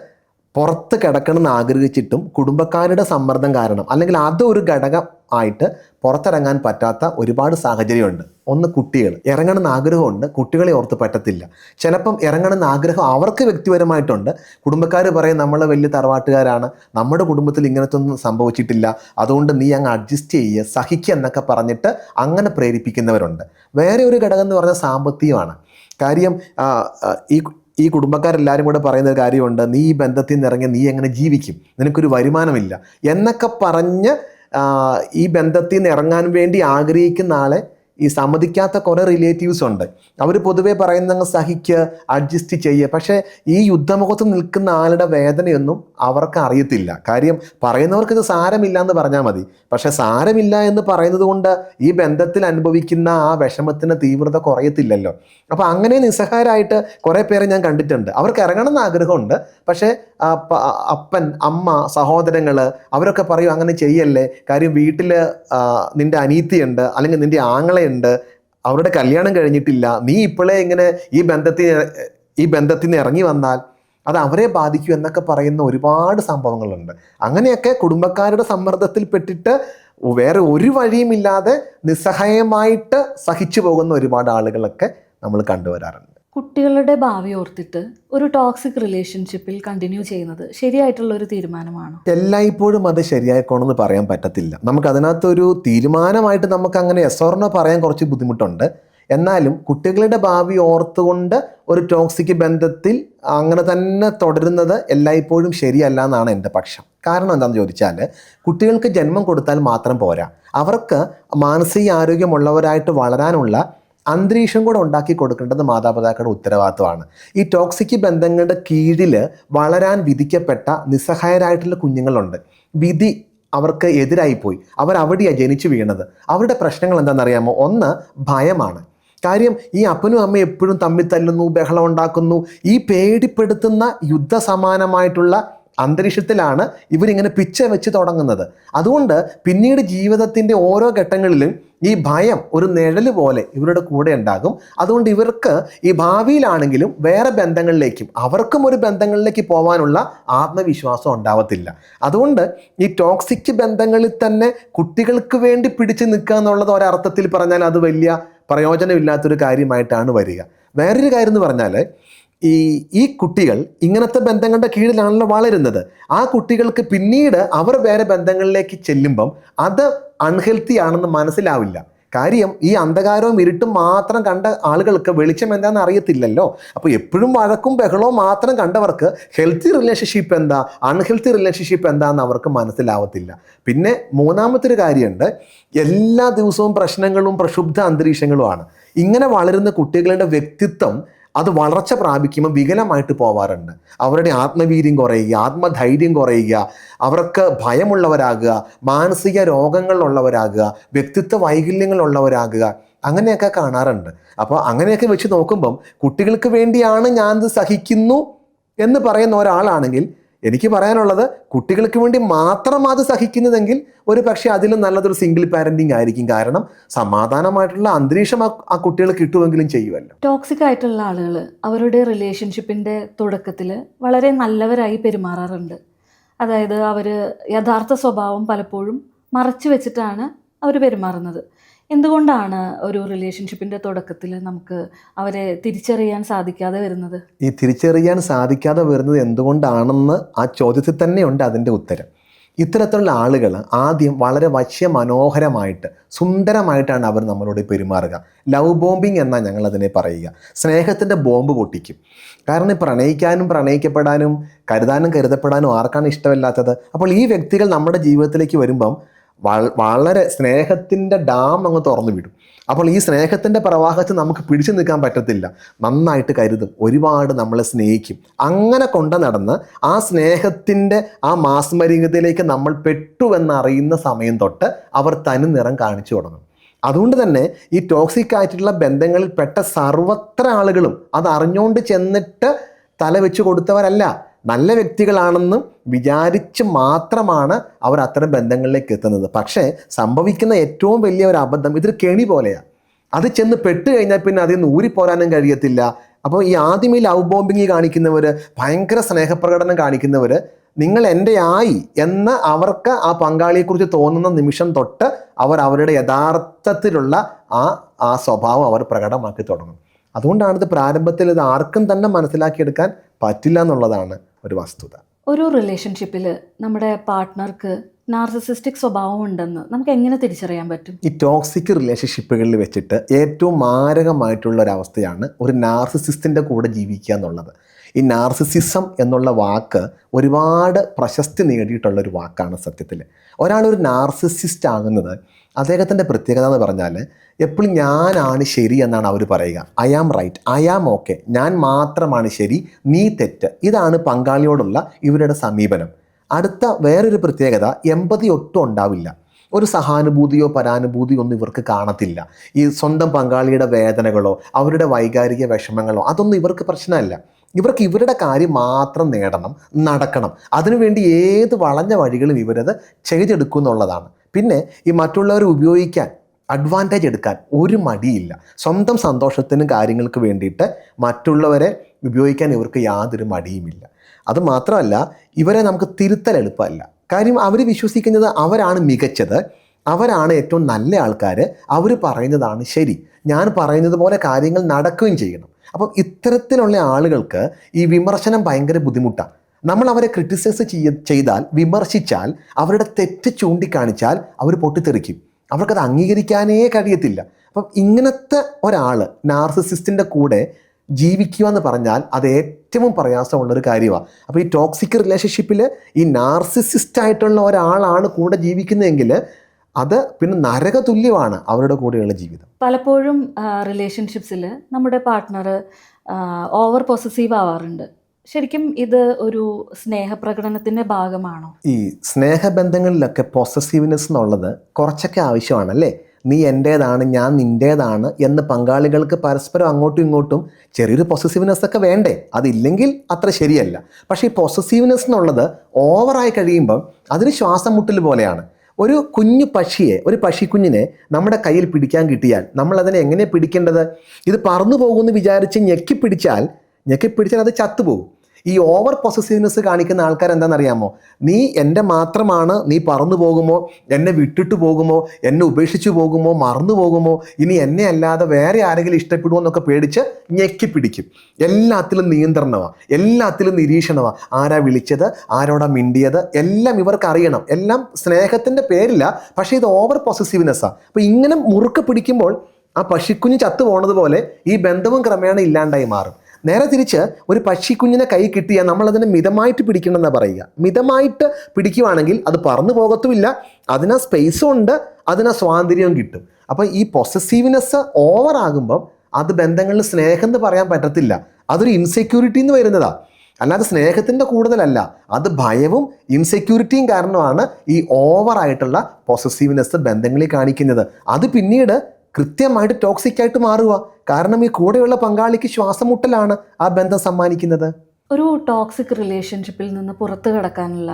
പുറത്ത് കിടക്കണമെന്ന് ആഗ്രഹിച്ചിട്ടും കുടുംബക്കാരുടെ സമ്മർദ്ദം കാരണം, അല്ലെങ്കിൽ അതൊരു ഘടകം ആയിട്ട് പുറത്തിറങ്ങാൻ പറ്റാത്ത ഒരുപാട് സാഹചര്യമുണ്ട്. ഒന്ന്, കുട്ടികൾ ഇറങ്ങണമെന്ന് ആഗ്രഹമുണ്ട്, കുട്ടികളെ ഓർത്ത് പറ്റത്തില്ല. ചിലപ്പം ഇറങ്ങണമെന്ന് ആഗ്രഹം അവർക്ക് വ്യക്തിപരമായിട്ടുണ്ട്. കുടുംബക്കാർ പറയും നമ്മൾ വലിയ തറവാട്ടുകാരാണ്, നമ്മുടെ കുടുംബത്തിൽ ഇങ്ങനത്തെ ഒന്നും സംഭവിച്ചിട്ടില്ല, അതുകൊണ്ട് നീ അങ്ങ് അഡ്ജസ്റ്റ് ചെയ്യുക, സഹിക്കുക എന്നൊക്കെ പറഞ്ഞിട്ട് അങ്ങനെ പ്രേരിപ്പിക്കുന്നവരുണ്ട്. വേറെ ഒരു ഘടകം എന്ന് പറഞ്ഞാൽ സാമ്പത്തികമാണ്. കാര്യം ഈ കുടുംബക്കാരെല്ലാവരും കൂടെ പറയുന്ന ഒരു കാര്യമുണ്ട്, നീ ഈ ബന്ധത്തിൽ നിന്ന് ഇറങ്ങി നീ എങ്ങനെ ജീവിക്കും, നിനക്കൊരു വരുമാനമില്ല എന്നൊക്കെ പറഞ്ഞ് ഈ ബന്ധത്തിൽ നിന്ന് ഇറങ്ങാൻ വേണ്ടി ആഗ്രഹിക്കുന്ന ആളെ ഈ സമ്മതിക്കാത്ത കുറേ റിലേറ്റീവ്സ് ഉണ്ട്. അവർ പൊതുവേ പറയുന്നങ്ങ് സഹിക്കുക, അഡ്ജസ്റ്റ് ചെയ്യുക. പക്ഷേ ഈ യുദ്ധമുഖത്ത് നിൽക്കുന്ന ആളുടെ വേദനയൊന്നും അവർക്ക് അറിയത്തില്ല. കാര്യം പറയുന്നവർക്ക് ഇത് സാരമില്ല എന്ന് പറഞ്ഞാൽ മതി. പക്ഷെ സാരമില്ല എന്ന് പറയുന്നത് കൊണ്ട് ഈ ബന്ധത്തിൽ അനുഭവിക്കുന്ന ആ വിഷമത്തിന് തീവ്രത കുറയത്തില്ലല്ലോ. അപ്പോൾ അങ്ങനെ നിസ്സഹായരായിട്ട് കുറേ പേരെ ഞാൻ കണ്ടിട്ടുണ്ട്. അവർക്ക് ഇറങ്ങണമെന്ന് ആഗ്രഹമുണ്ട്, പക്ഷേ അപ്പൻ, അമ്മ, സഹോദരങ്ങൾ അവരൊക്കെ പറയും അങ്ങനെ ചെയ്യല്ലേ, കാര്യം വീട്ടിൽ നിൻ്റെ അനീത്തിയുണ്ട്, അല്ലെങ്കിൽ നിൻ്റെ ആങ്ങളയുണ്ട്, അവരുടെ കല്യാണം കഴിഞ്ഞിട്ടില്ല, നീ ഇപ്പോഴേ ഇങ്ങനെ ഈ ബന്ധത്തിൽ നിന്ന് ഇറങ്ങി വന്നാൽ അത് അവരെ ബാധിക്കും എന്നൊക്കെ പറയുന്ന ഒരുപാട് സംഭവങ്ങളുണ്ട്. അങ്ങനെയൊക്കെ കുടുംബക്കാരുടെ സമ്മർദ്ദത്തിൽ പെട്ടിട്ട് വേറെ ഒരു വഴിയുമില്ലാതെ നിസ്സഹായമായിട്ട് സഹിച്ചു പോകുന്ന ഒരുപാട് ആളുകളൊക്കെ നമ്മൾ കണ്ടുവരാറുണ്ട്. കുട്ടികളുടെ ഭാവി ഓർത്തിട്ട് ഒരു ടോക്സിക് റിലേഷൻഷിപ്പിൽ കണ്ടിന്യൂ ചെയ്യുന്നത് ശരിയായിട്ടുള്ള ഒരു തീരുമാനമാണോ? എല്ലായ്പ്പോഴും അത് ശരിയായിക്കോണമെന്ന് പറയാൻ പറ്റത്തില്ല. നമുക്ക് അതിനകത്തൊരു തീരുമാനമായിട്ട് നമുക്ക് അങ്ങനെ എസോർണോ പറയാൻ കുറച്ച് ബുദ്ധിമുട്ടുണ്ട്. എന്നാലും കുട്ടികളുടെ ഭാവി ഓർത്തുകൊണ്ട് ഒരു ടോക്സിക് ബന്ധത്തിൽ അങ്ങനെ തന്നെ തുടരുന്നത് എല്ലായ്പ്പോഴും ശരിയല്ല എന്നാണ് എൻ്റെ പക്ഷം. കാരണം എന്താണെന്ന് ചോദിച്ചാൽ, കുട്ടികൾക്ക് ജന്മം കൊടുത്താൽ മാത്രം പോരാ, അവർക്ക് മാനസിക ആരോഗ്യമുള്ളവരായിട്ട് വളരാനുള്ള അന്തരീക്ഷം കൂടെ ഉണ്ടാക്കി കൊടുക്കേണ്ടത് മാതാപിതാക്കളുടെ ഉത്തരവാദിത്വമാണ്. ഈ ടോക്സിക് ബന്ധങ്ങളുടെ കീഴിൽ വളരാൻ വിധിക്കപ്പെട്ട നിസ്സഹായരായിട്ടുള്ള കുഞ്ഞുങ്ങളുണ്ട്. വിധി അവർക്ക് എതിരായിപ്പോയി, അവരവിടെയാണ് ജനിച്ചു വീണത്. അവരുടെ പ്രശ്നങ്ങൾ എന്താണെന്നറിയാമോ? ഒന്ന്, ഭയമാണ്. കാര്യം ഈ അപ്പനും അമ്മയും എപ്പോഴും തമ്മിൽ തല്ലുന്നു, ബഹളം ഉണ്ടാക്കുന്നു. ഈ പേടിപ്പെടുത്തുന്ന യുദ്ധസമാനമായിട്ടുള്ള അന്തരീക്ഷത്തിലാണ് ഇവരിങ്ങനെ പിച്ച വെച്ച് തുടങ്ങുന്നത്. അതുകൊണ്ട് പിന്നീട് ജീവിതത്തിൻ്റെ ഓരോ ഘട്ടങ്ങളിലും ഈ ഭയം ഒരു നിഴല് പോലെ ഇവരുടെ കൂടെ ഉണ്ടാകും. അതുകൊണ്ട് ഇവർക്ക് ഈ ഭാവിയിലാണെങ്കിലും വേറെ ബന്ധങ്ങളിലേക്കും അവർക്കും ഒരു ബന്ധങ്ങളിലേക്ക് പോകാനുള്ള ആത്മവിശ്വാസം ഉണ്ടാവത്തില്ല. അതുകൊണ്ട് ഈ ടോക്സിക് ബന്ധങ്ങളിൽ തന്നെ കുട്ടികൾക്ക് വേണ്ടി പിടിച്ചു നിൽക്കുക എന്നുള്ളത് ഒരർത്ഥത്തിൽ പറഞ്ഞാൽ അത് വലിയ പ്രയോജനമില്ലാത്തൊരു കാര്യമായിട്ടാണ് വരിക. വേറൊരു കാര്യം എന്ന് പറഞ്ഞാൽ ഈ കുട്ടികൾ ഇങ്ങനത്തെ ബന്ധങ്ങളുടെ കീഴിലാണല്ലോ വളരുന്നത്. ആ കുട്ടികൾക്ക് പിന്നീട് അവർ വേറെ ബന്ധങ്ങളിലേക്ക് ചെല്ലുമ്പം അത് അൺഹെൽത്തി ആണെന്ന് മനസ്സിലാവില്ല. കാര്യം ഈ അന്ധകാരവും ഇരുട്ടും മാത്രം കണ്ട ആളുകൾക്ക് വെളിച്ചം എന്താണെന്ന് അറിയത്തില്ലല്ലോ. അപ്പോൾ എപ്പോഴും വഴക്കും ബഹളവും മാത്രം കണ്ടവർക്ക് ഹെൽത്തി റിലേഷൻഷിപ്പ് എന്താ, അൺഹെൽത്തി റിലേഷൻഷിപ്പ് എന്താണെന്ന് അവർക്ക് മനസ്സിലാവത്തില്ല. പിന്നെ മൂന്നാമത്തെ ഒരു കാര്യമുണ്ട്, എല്ലാ ദിവസവും പ്രശ്നങ്ങളും പ്രക്ഷുബ്ധ അന്തരീക്ഷങ്ങളുമാണ്. ഇങ്ങനെ വളരുന്ന കുട്ടികളുടെ വ്യക്തിത്വം അത് വളർച്ച പ്രാപിക്കുമ്പോൾ വികലമായിട്ട് പോവാറുണ്ട്. അവരുടെ ആത്മവീര്യം കുറയുക, ആത്മധൈര്യം കുറയുക, അവർക്ക് ഭയമുള്ളവരാകുക, മാനസിക രോഗങ്ങളുള്ളവരാകുക, വ്യക്തിത്വ വൈകല്യങ്ങളുള്ളവരാകുക, അങ്ങനെയൊക്കെ കാണാറുണ്ട്. അപ്പോൾ അങ്ങനെയൊക്കെ വെച്ച് നോക്കുമ്പം കുട്ടികൾക്ക് വേണ്ടിയാണ് ഞാനത് സഹിക്കുന്നു എന്ന് പറയുന്ന ഒരാളാണെങ്കിൽ എനിക്ക് പറയാനുള്ളത്, കുട്ടികൾക്ക് വേണ്ടി മാത്രം അത് സഹിക്കുന്നതെങ്കിൽ ഒരു പക്ഷേ അതിലും നല്ലതൊരു സിംഗിൾ പാരന്റിങ് ആയിരിക്കും. കാരണം സമാധാനമായിട്ടുള്ള അന്തരീക്ഷം ആ കുട്ടികൾ കിട്ടുമെങ്കിലും ചെയ്യുമല്ലോ. ടോക്സിക് ആയിട്ടുള്ള ആളുകൾ അവരുടെ റിലേഷൻഷിപ്പിൻ്റെ തുടക്കത്തിൽ വളരെ നല്ലവരായി പെരുമാറാറുണ്ട്. അതായത് അവർ യഥാർത്ഥ സ്വഭാവം പലപ്പോഴും മറച്ചു വെച്ചിട്ടാണ് അവർ പെരുമാറുന്നത്. എന്തുകൊണ്ടാണ് ഒരു റിലേഷൻഷിപ്പിൻ്റെ തുടക്കത്തിൽ നമുക്ക് അവരെ തിരിച്ചറിയാൻ സാധിക്കാതെ വരുന്നത്? ഈ തിരിച്ചറിയാൻ സാധിക്കാതെ വരുന്നത് എന്തുകൊണ്ടാണെന്ന് ആ ചോദ്യത്തിൽ തന്നെയുണ്ട് അതിൻ്റെ ഉത്തരം. ഇത്തരത്തിലുള്ള ആളുകൾ ആദ്യം വളരെ മനോഹരമായിട്ട് സുന്ദരമായിട്ടാണ് അവർ നമ്മളോട് പെരുമാറുക. ലവ് ബോംബിങ് എന്നാണ് ഞങ്ങളതിനെ പറയുക. സ്നേഹത്തിൻ്റെ ബോംബ് പൊട്ടിക്കും. കാരണം പ്രണയിക്കാനും പ്രണയിക്കപ്പെടാനും കരുതാനും കരുതപ്പെടാനും ആർക്കാണ് ഇഷ്ടമില്ലാത്തത്? അപ്പോൾ ഈ വ്യക്തികൾ നമ്മുടെ ജീവിതത്തിലേക്ക് വരുമ്പം വളരെ സ്നേഹത്തിൻ്റെ ഡാം അങ്ങ് തുറന്നു വിടും. അപ്പോൾ ഈ സ്നേഹത്തിൻ്റെ പ്രവാഹത്തിൽ നമുക്ക് പിടിച്ചു നിൽക്കാൻ പറ്റത്തില്ല. നന്നായിട്ട് കരുതും, ഒരുപാട് നമ്മളെ സ്നേഹിക്കും. അങ്ങനെ കൊണ്ടു നടന്ന് ആ സ്നേഹത്തിൻ്റെ ആ മാസ്മരികതയിലേക്ക് നമ്മൾ പെട്ടുവെന്നറിയുന്ന സമയം തൊട്ട് അവർ തനി നിറം കാണിച്ചു തുടങ്ങും. അതുകൊണ്ട് തന്നെ ഈ ടോക്സിക് ആയിട്ടുള്ള ബന്ധങ്ങളിൽ പെട്ട സർവത്ര ആളുകളും അത് അറിഞ്ഞുകൊണ്ട് ചെന്നിട്ട് തല വെച്ച് കൊടുത്തവരല്ല. നല്ല വ്യക്തികളാണെന്നും വിചാരിച്ച് മാത്രമാണ് അവർ അത്തരം ബന്ധങ്ങളിലേക്ക് എത്തുന്നത്. പക്ഷേ സംഭവിക്കുന്ന ഏറ്റവും വലിയ ഒരു അബദ്ധം, ഇതൊരു കെണി പോലെയാണ്. അത് ചെന്ന് പെട്ട് കഴിഞ്ഞാൽ പിന്നെ അതിൽ നിന്ന് ഊരിപ്പോരാനും കഴിയത്തില്ല. അപ്പോൾ ഈ ആദ്യം ഈ ലവ് ബോംബിങ് കാണിക്കുന്നവർ, ഭയങ്കര സ്നേഹപ്രകടനം കാണിക്കുന്നവർ, നിങ്ങൾ എൻ്റെ ആയി എന്ന് അവർക്ക് ആ പങ്കാളിയെക്കുറിച്ച് തോന്നുന്ന നിമിഷം തൊട്ട് അവർ അവരുടെ യഥാർത്ഥത്തിലുള്ള ആ സ്വഭാവം അവർ പ്രകടമാക്കി തുടങ്ങും. അതുകൊണ്ടാണ് ഇത് പ്രാരംഭത്തിൽ ഇത് ആർക്കും തന്നെ മനസ്സിലാക്കിയെടുക്കാൻ പറ്റില്ല എന്നുള്ളതാണ് ഒരു വസ്തുത. ഒരു റിലേഷൻഷിപ്പിൽ നമ്മുടെ പാർട്ട്ണർക്ക് നാർസിസിസ്റ്റിക് സ്വഭാവം ഉണ്ടെന്ന് നമുക്ക് എങ്ങനെ തിരിച്ചറിയാൻ പറ്റും? ഈ ടോക്സിക് റിലേഷൻഷിപ്പുകളിൽ വെച്ചിട്ട് ഏറ്റവും മാരകമായിട്ടുള്ള ഒരവസ്ഥയാണ് ഒരു നാർസിസിസ്റ്റിൻ്റെ കൂടെ ജീവിക്കുക എന്നുള്ളത്. ഈ നാർസിസിസം എന്നുള്ള വാക്ക് ഒരുപാട് പ്രശസ്തി നേടിയിട്ടുള്ളൊരു വാക്കാണ് സത്യത്തിൽ. ഒരാളൊരു നാർസിസിസ്റ്റ് ആകുന്നത് അദ്ദേഹത്തിൻ്റെ പ്രത്യേകത എന്ന് പറഞ്ഞാൽ എപ്പോഴും ഞാനാണ് ശരി എന്നാണ് അവർ പറയുക. I am right, I am okay, ഞാൻ മാത്രമാണ് ശരി, നീ തെറ്റ്. ഇതാണ് പങ്കാളിയോടുള്ള ഇവരുടെ സമീപനം. അടുത്ത വേറൊരു പ്രത്യേകത, എമ്പതി ഒട്ടും ഉണ്ടാവില്ല. ഒരു സഹാനുഭൂതിയോ പരാനുഭൂതിയോ ഒന്നും ഇവർക്ക് കാണത്തില്ല. ഈ സ്വന്തം പങ്കാളിയുടെ വേദനകളോ അവരുടെ വൈകാരിക വിഷമങ്ങളോ അതൊന്നും ഇവർക്ക് പ്രശ്നമല്ല. ഇവർക്ക് ഇവരുടെ കാര്യം മാത്രം നേടണം, നടക്കണം. അതിനുവേണ്ടി ഏത് വളഞ്ഞ വഴികളും ഇവരത് ചെയ്തെടുക്കും എന്നുള്ളതാണ്. പിന്നെ ഈ മറ്റുള്ളവരെ ഉപയോഗിക്കാൻ, അഡ്വാൻറ്റേജ് എടുക്കാൻ ഒരു മടിയില്ല. സ്വന്തം സന്തോഷത്തിനും കാര്യങ്ങൾക്ക് വേണ്ടിയിട്ട് മറ്റുള്ളവരെ ഉപയോഗിക്കാൻ ഇവർക്ക് യാതൊരു മടിയുമില്ല. അതുമാത്രമല്ല, ഇവരെ നമുക്ക് തിരുത്തൽ എളുപ്പമല്ല. കാര്യം അവർ വിശ്വസിക്കുന്നത് അവരാണ് മികച്ചത്, അവരാണ് ഏറ്റവും നല്ല ആൾക്കാർ, അവർ പറയുന്നതാണ് ശരി, ഞാൻ പറയുന്നത് പോലെ കാര്യങ്ങൾ നടക്കുകയും ചെയ്യണം. അപ്പം ഇത്തരത്തിലുള്ള ആളുകൾക്ക് ഈ വിമർശനം ഭയങ്കര ബുദ്ധിമുട്ടാണ്. നമ്മൾ അവരെ ക്രിറ്റിസൈസ് ചെയ്താൽ, വിമർശിച്ചാൽ, അവരുടെ തെറ്റ് ചൂണ്ടിക്കാണിച്ചാൽ അവർ പൊട്ടിത്തെറിക്കും. അവർക്കത് അംഗീകരിക്കാനേ കഴിയത്തില്ല. അപ്പം ഇങ്ങനത്തെ ഒരാൾ നാർസിസിസ്റ്റിൻ്റെ കൂടെ ജീവിക്കുക എന്ന് പറഞ്ഞാൽ അത് ഏറ്റവും പ്രയാസമുള്ളൊരു കാര്യമാണ്. അപ്പോൾ ഈ ടോക്സിക് റിലേഷൻഷിപ്പിൽ ഈ നാർസിസിസ്റ്റായിട്ടുള്ള ഒരാളാണ് കൂടെ ജീവിക്കുന്നതെങ്കിൽ അത് പിന്നെ നരക തുല്യമാണ് അവരുടെ കൂടെയുള്ള ജീവിതം. പലപ്പോഴും റിലേഷൻഷിപ്സിൽ നമ്മുടെ പാർട്ട്ണർ ഓവർ പൊസസീവ് ആവാറുണ്ട്. ശരിക്കും ഇത് ഒരു സ്നേഹപ്രകടനത്തിൻ്റെ ഭാഗമാണോ? ഈ സ്നേഹബന്ധങ്ങളിലൊക്കെ പൊസസീവ്നെസ് എന്നുള്ളത് കുറച്ചൊക്കെ ആവശ്യമാണല്ലേ. നീ എൻ്റേതാണ്, ഞാൻ നിൻ്റേതാണ് എന്ന് പങ്കാളികൾക്ക് പരസ്പരം അങ്ങോട്ടും ഇങ്ങോട്ടും ചെറിയൊരു പൊസസീവ്നെസ് ഒക്കെ വേണ്ടേ? അതില്ലെങ്കിൽ അത്ര ശരിയല്ല. പക്ഷേ ഈ പൊസസീവ്നെസ് എന്നുള്ളത് ഓവറായി കഴിയുമ്പം അതൊരു ശ്വാസം മുട്ടൽ പോലെയാണ്. ഒരു കുഞ്ഞു പക്ഷിയെ, ഒരു പക്ഷിക്കുഞ്ഞിനെ നമ്മുടെ കയ്യിൽ പിടിക്കാൻ കിട്ടിയാൽ നമ്മൾ അതിനെ എങ്ങനെ പിടിക്കേണ്ടത്? ഇത് പറന്നു പോകുമെന്ന് വിചാരിച്ച് ഞെക്കിപ്പിടിച്ചാൽ അത് ചത്തുപോകും. ഈ ഓവർ പൊസസീവ്നെസ് കാണിക്കുന്ന ആൾക്കാർ എന്താണെന്നറിയാമോ? നീ എൻ്റെ മാത്രമാണ്, നീ പറന്നു പോകുമോ, എന്നെ വിട്ടിട്ട് പോകുമോ, എന്നെ ഉപേക്ഷിച്ചു പോകുമോ, മറന്നു പോകുമോ, ഇനി എന്നെ അല്ലാതെ വേറെ ആരെങ്കിലും ഇഷ്ടപ്പെടുമോ എന്നൊക്കെ പേടിച്ച് ഞെക്കിപ്പിടിക്കും. എല്ലാത്തിലും നിയന്ത്രണമാണ്, എല്ലാത്തിലും നിരീക്ഷണമാണ്. ആരാ വിളിച്ചത്, ആരോടാ മിണ്ടിയത്, എല്ലാം ഇവർക്ക് അറിയണം. എല്ലാം സ്നേഹത്തിൻ്റെ പേരില്ല, പക്ഷേ ഇത് ഓവർ പൊസസീവ്നെസ്സാണ്. അപ്പോൾ ഇങ്ങനെ മുറുക്കെ പിടിക്കുമ്പോൾ ആ പക്ഷിക്കുഞ്ഞ് ചത്തു പോണത് പോലെ ഈ ബന്ധവും ക്രമേണ ഇല്ലാണ്ടായി മാറും. നേരെ തിരിച്ച് ഒരു പക്ഷിക്കുഞ്ഞിനെ കൈ കിട്ടിയാൽ നമ്മളതിനെ മിതമായിട്ട് പിടിക്കണമെന്നാണ് പറയുക. മിതമായിട്ട് പിടിക്കുവാണെങ്കിൽ അത് പറന്നു പോകത്തുമില്ല, അതിനാ സ്പേസും ഉണ്ട്, അതിനാ സ്വാതന്ത്ര്യവും കിട്ടും. അപ്പോൾ ഈ പൊസസീവ്നെസ് ഓവറാകുമ്പം അത് ബന്ധങ്ങളിൽ സ്നേഹം എന്ന് പറയാൻ പറ്റത്തില്ല, അതൊരു ഇൻസെക്യൂരിറ്റി എന്ന് വരുന്നതാണ്. അല്ലാതെ സ്നേഹത്തിൻ്റെ കൂടുതലല്ല, അത് ഭയവും ഇൻസെക്യൂരിറ്റിയും കാരണമാണ് ഈ ഓവറായിട്ടുള്ള പൊസസീവ്നെസ് ബന്ധങ്ങളിൽ കാണിക്കുന്നത്. അത് പിന്നീട് കൃത്യമായിട്ട് ടോക്സിക് ആയിട്ട് മാറുക. കാരണം ഈ കൂടെയുള്ള പങ്കാളിക്ക് ശ്വാസം മുട്ടലാണ് ആ ബന്ധം സമ്മാനിക്കുന്നത്. ഒരു ടോക്സിക് റിലേഷൻഷിപ്പിൽ നിന്ന് പുറത്തു കടക്കാനുള്ള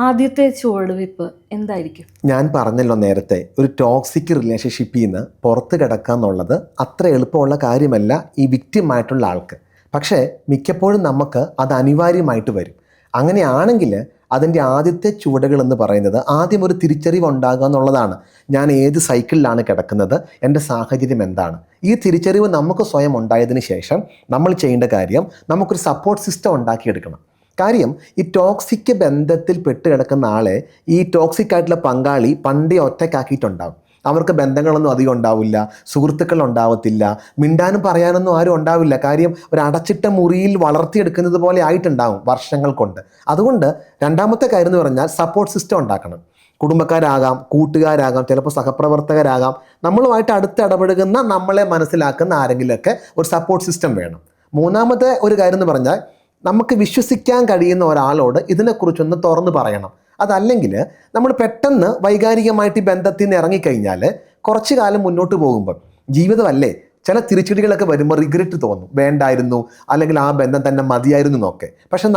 ആദ്യത്തെ ചുവടുവയ്പ്പ് എന്തായിരിക്കും? ഞാൻ പറഞ്ഞല്ലോ നേരത്തെ, ഒരു ടോക്സിക് റിലേഷൻഷിപ്പിൽ നിന്ന് പുറത്ത് കിടക്കുക എന്നുള്ളത് അത്ര എളുപ്പമുള്ള കാര്യമല്ല ഈ വിക്റ്റിമായിട്ടുള്ള ആൾക്ക്. പക്ഷേ മിക്കപ്പോഴും നമുക്ക് അത് അനിവാര്യമായിട്ട് വരും. അങ്ങനെയാണെങ്കിൽ അതിൻ്റെ ആദ്യത്തെ ചുവടുകൾ എന്ന് പറയുന്നത് ആദ്യം ഒരു തിരിച്ചറിവ് ഉണ്ടാകുക എന്നുള്ളതാണ്. ഞാൻ ഏത് സൈക്കിളിലാണ് കിടക്കുന്നത്, എൻ്റെ സാഹചര്യം എന്താണ്? ഈ തിരിച്ചറിവ് നമുക്ക് സ്വയം ഉണ്ടായതിന് ശേഷം നമ്മൾ ചെയ്യേണ്ട കാര്യം, നമുക്കൊരു സപ്പോർട്ട് സിസ്റ്റം ഉണ്ടാക്കിയെടുക്കണം. കാര്യം ഈ ടോക്സിക് ബന്ധത്തിൽ പെട്ട് കിടക്കുന്ന ആളെ ഈ ടോക്സിക് ആയിട്ടുള്ള പങ്കാളി പണ്ടേ ഒറ്റയ്ക്കാക്കിയിട്ടുണ്ടാകും. അവർക്ക് ബന്ധങ്ങളൊന്നും അധികം ഉണ്ടാവില്ല, സുഹൃത്തുക്കൾ ഉണ്ടാവത്തില്ല, മിണ്ടാനും പറയാനൊന്നും ആരും ഉണ്ടാവില്ല. കാര്യം ഒരു അടച്ചിട്ട മുറിയിൽ വളർത്തിയെടുക്കുന്നത് പോലെ ആയിട്ടുണ്ടാകും വർഷങ്ങൾ കൊണ്ട്. അതുകൊണ്ട് രണ്ടാമത്തെ കാര്യം എന്ന് പറഞ്ഞാൽ സപ്പോർട്ട് സിസ്റ്റം ഉണ്ടാക്കണം. കുടുംബക്കാരാകാം, കൂട്ടുകാരാകാം, ചിലപ്പോൾ സഹപ്രവർത്തകരാകാം, നമ്മളുമായിട്ട് അടുത്ത് ഇടപെടുന്ന, നമ്മളെ മനസ്സിലാക്കുന്ന ആരെങ്കിലുമൊക്കെ ഒരു സപ്പോർട്ട് സിസ്റ്റം വേണം. മൂന്നാമത്തെ ഒരു കാര്യം എന്ന് പറഞ്ഞാൽ നമുക്ക് വിശ്വസിക്കാൻ കഴിയുന്ന ഒരാളോട് ഇതിനെക്കുറിച്ചൊന്ന് തുറന്നു പറയണം. അതല്ലെങ്കിൽ നമ്മൾ പെട്ടെന്ന് വൈകാരികമായിട്ട് ഈ ബന്ധത്തിൽ നിന്ന് ഇറങ്ങിക്കഴിഞ്ഞാൽ കുറച്ചു കാലം മുന്നോട്ട് പോകുമ്പോൾ ജീവിതമല്ലേ, ചില തിരിച്ചടികളൊക്കെ വരുമ്പോൾ റിഗ്രറ്റ് തോന്നും, വേണ്ടായിരുന്നു, അല്ലെങ്കിൽ ആ ബന്ധം തന്നെ മതിയായിരുന്നു എന്നൊക്കെ. പക്ഷെ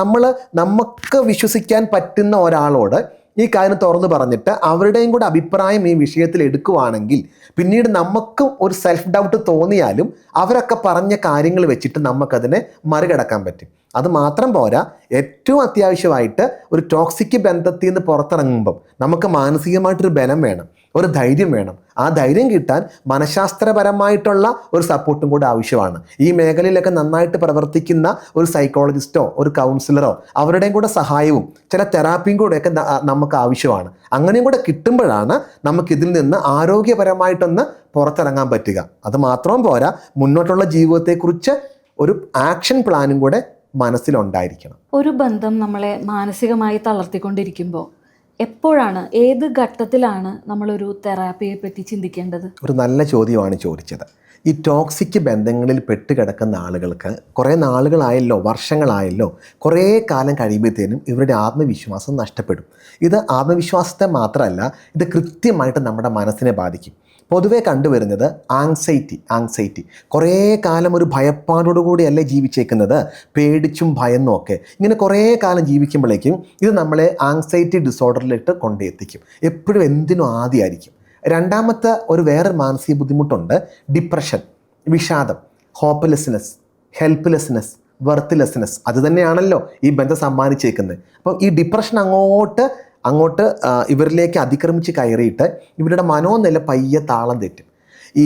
നമുക്ക് വിശ്വസിക്കാൻ പറ്റുന്ന ഒരാളോട് ഈ കാര്യം തുറന്നു പറഞ്ഞിട്ട് അവരുടെയും കൂടെ അഭിപ്രായം ഈ വിഷയത്തിൽ എടുക്കുവാണെങ്കിൽ പിന്നീട് നമുക്കും ഒരു സെൽഫ് ഡൗട്ട് തോന്നിയാലും അവരൊക്കെ പറഞ്ഞ കാര്യങ്ങൾ വെച്ചിട്ട് നമുക്കതിനെ മറികടക്കാൻ പറ്റും. അത് മാത്രം പോരാ, ഏറ്റവും അത്യാവശ്യമായിട്ട് ഒരു ടോക്സിക് ബന്ധത്തിൽ നിന്ന് പുറത്തിറങ്ങുമ്പം നമുക്ക് മാനസികമായിട്ടൊരു ബലം വേണം, ഒരു ധൈര്യം വേണം. ആ ധൈര്യം കിട്ടാൻ മനഃശാസ്ത്രപരമായിട്ടുള്ള ഒരു സപ്പോർട്ടും കൂടെ ആവശ്യമാണ്. ഈ മേഖലയിലൊക്കെ നന്നായിട്ട് പ്രവർത്തിക്കുന്ന ഒരു സൈക്കോളജിസ്റ്റോ ഒരു കൗൺസിലറോ അവരുടെയും കൂടെ സഹായവും ചില തെറാപ്പിയും കൂടെയൊക്കെ നമുക്ക് ആവശ്യമാണ്. അങ്ങനെയും കൂടെ കിട്ടുമ്പോഴാണ് നമുക്കിതിൽ നിന്ന് ആരോഗ്യപരമായിട്ടൊന്ന് പുറത്തിറങ്ങാൻ പറ്റുക. അത് മാത്രം പോരാ, മുന്നോട്ടുള്ള ജീവിതത്തെക്കുറിച്ച് ഒരു ആക്ഷൻ പ്ലാനും കൂടെ മനസ്സിലുണ്ടായിരിക്കണം. ഒരു ബന്ധം നമ്മളെ മാനസികമായി തളർത്തിക്കൊണ്ടിരിക്കുമ്പോൾ എപ്പോഴാണ്, ഏത് ഘട്ടത്തിലാണ് നമ്മളൊരു തെറാപ്പിയെ പറ്റി ചിന്തിക്കേണ്ടത്? ഒരു നല്ല ചോദ്യമാണ് ചോദിച്ചത്. ഈ ടോക്സിക് ബന്ധങ്ങളിൽ പെട്ടുകിടക്കുന്ന ആളുകൾക്ക് കുറേ നാളുകളായല്ലോ, വർഷങ്ങളായല്ലോ, കുറേ കാലം കഴിയുമ്പോഴത്തേനും ഇവരുടെ ആത്മവിശ്വാസം നഷ്ടപ്പെടും. ഇത് ആത്മവിശ്വാസത്തെ മാത്രമല്ല, ഇത് കൃത്യമായിട്ട് നമ്മുടെ മനസ്സിനെ ബാധിക്കും. പൊതുവെ കണ്ടുവരുന്നത് ആങ്സൈറ്റി. കുറേ കാലം ഒരു ഭയപ്പാടോടുകൂടിയല്ലേ ജീവിച്ചേക്കുന്നത്, പേടിച്ചും ഭയന്നും ഒക്കെ. ഇങ്ങനെ കുറേ കാലം ജീവിക്കുമ്പോഴേക്കും ഇത് നമ്മളെ ആങ്സൈറ്റി ഡിസോർഡറിലിട്ട് കൊണ്ടെത്തിക്കും. എപ്പോഴും എന്തിനും ആദ്യമായിരിക്കും. രണ്ടാമത്തെ ഒരു വേറെ മാനസിക ബുദ്ധിമുട്ടുണ്ട്, ഡിപ്രഷൻ, വിഷാദം, ഹോപ്പ്ലെസ്നെസ്, ഹെൽപ്ലെസ്നെസ്, വർത്ത്ലെസ്നെസ്. അത് തന്നെയാണല്ലോ ഈ ബന്ധം സമ്മാനിച്ചേക്കുന്നത്. അപ്പം ഈ ഡിപ്രഷൻ അങ്ങോട്ട് ഇവരിലേക്ക് അതിക്രമിച്ച് കയറിയിട്ട് ഇവരുടെ മനോനില പയ്യെ താളം തെറ്റും. ഈ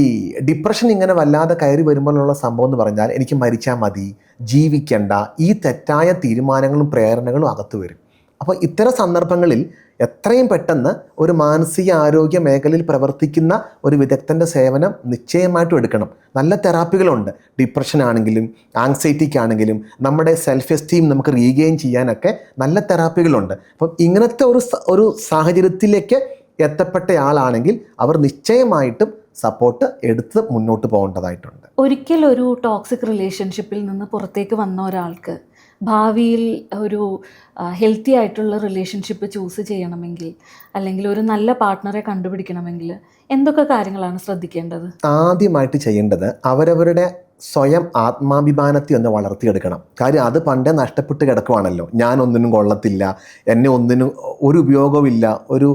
ഡിപ്രഷൻ ഇങ്ങനെ വല്ലാതെ കയറി വരുമ്പോഴുള്ള സംഭവം എന്ന് പറഞ്ഞാൽ എനിക്ക് മരിച്ചാൽ മതി, ജീവിക്കണ്ട, ഈ തെറ്റായ തീരുമാനങ്ങളും പ്രേരണകളും അകത്ത് വരും. അപ്പോൾ ഇത്തരം സന്ദർഭങ്ങളിൽ എത്രയും പെട്ടെന്ന് ഒരു മാനസിക ആരോഗ്യ മേഖലയിൽ പ്രവർത്തിക്കുന്ന ഒരു വിദഗ്ധൻ്റെ സേവനം നിശ്ചയമായിട്ടും എടുക്കണം. നല്ല തെറാപ്പികളുണ്ട്, ഡിപ്രഷൻ ആണെങ്കിലും ആങ്സൈറ്റിക്കാണെങ്കിലും നമ്മുടെ സെൽഫ് എസ്റ്റീം നമുക്ക് റീഗെയിൻ ചെയ്യാനൊക്കെ നല്ല തെറാപ്പികളുണ്ട്. അപ്പം ഇങ്ങനത്തെ ഒരു സാഹചര്യത്തിലേക്ക് എത്തപ്പെട്ടയാളാണെങ്കിൽ അവർ നിശ്ചയമായിട്ടും സപ്പോർട്ട് എടുത്ത് മുന്നോട്ട് പോകേണ്ടതായിട്ടുണ്ട്. ഒരിക്കൽ ഒരു ടോക്സിക് റിലേഷൻഷിപ്പിൽ നിന്ന് പുറത്തേക്ക് വന്ന ഒരാൾക്ക് ഭാവിയിൽ ഒരു ഹെൽത്തി ആയിട്ടുള്ള റിലേഷൻഷിപ്പ് ചൂസ് ചെയ്യണമെങ്കിൽ അല്ലെങ്കിൽ ഒരു നല്ല പാർട്ട്ണറെ കണ്ടുപിടിക്കണമെങ്കിൽ എന്തൊക്കെ കാര്യങ്ങളാണ് ശ്രദ്ധിക്കേണ്ടത്? ആദ്യമായിട്ട് ചെയ്യേണ്ടത് അവരവരുടെ സ്വയം ആത്മാഭിമാനത്തെ ഒന്ന് വളർത്തിയെടുക്കണം. കാര്യം അത് പണ്ടേ നഷ്ടപ്പെട്ട് കിടക്കുവാണല്ലോ. ഞാൻ ഒന്നിനും കൊള്ളത്തില്ല, എന്നെ ഒന്നിനും ഒരു ഉപയോഗമില്ല, ഒരു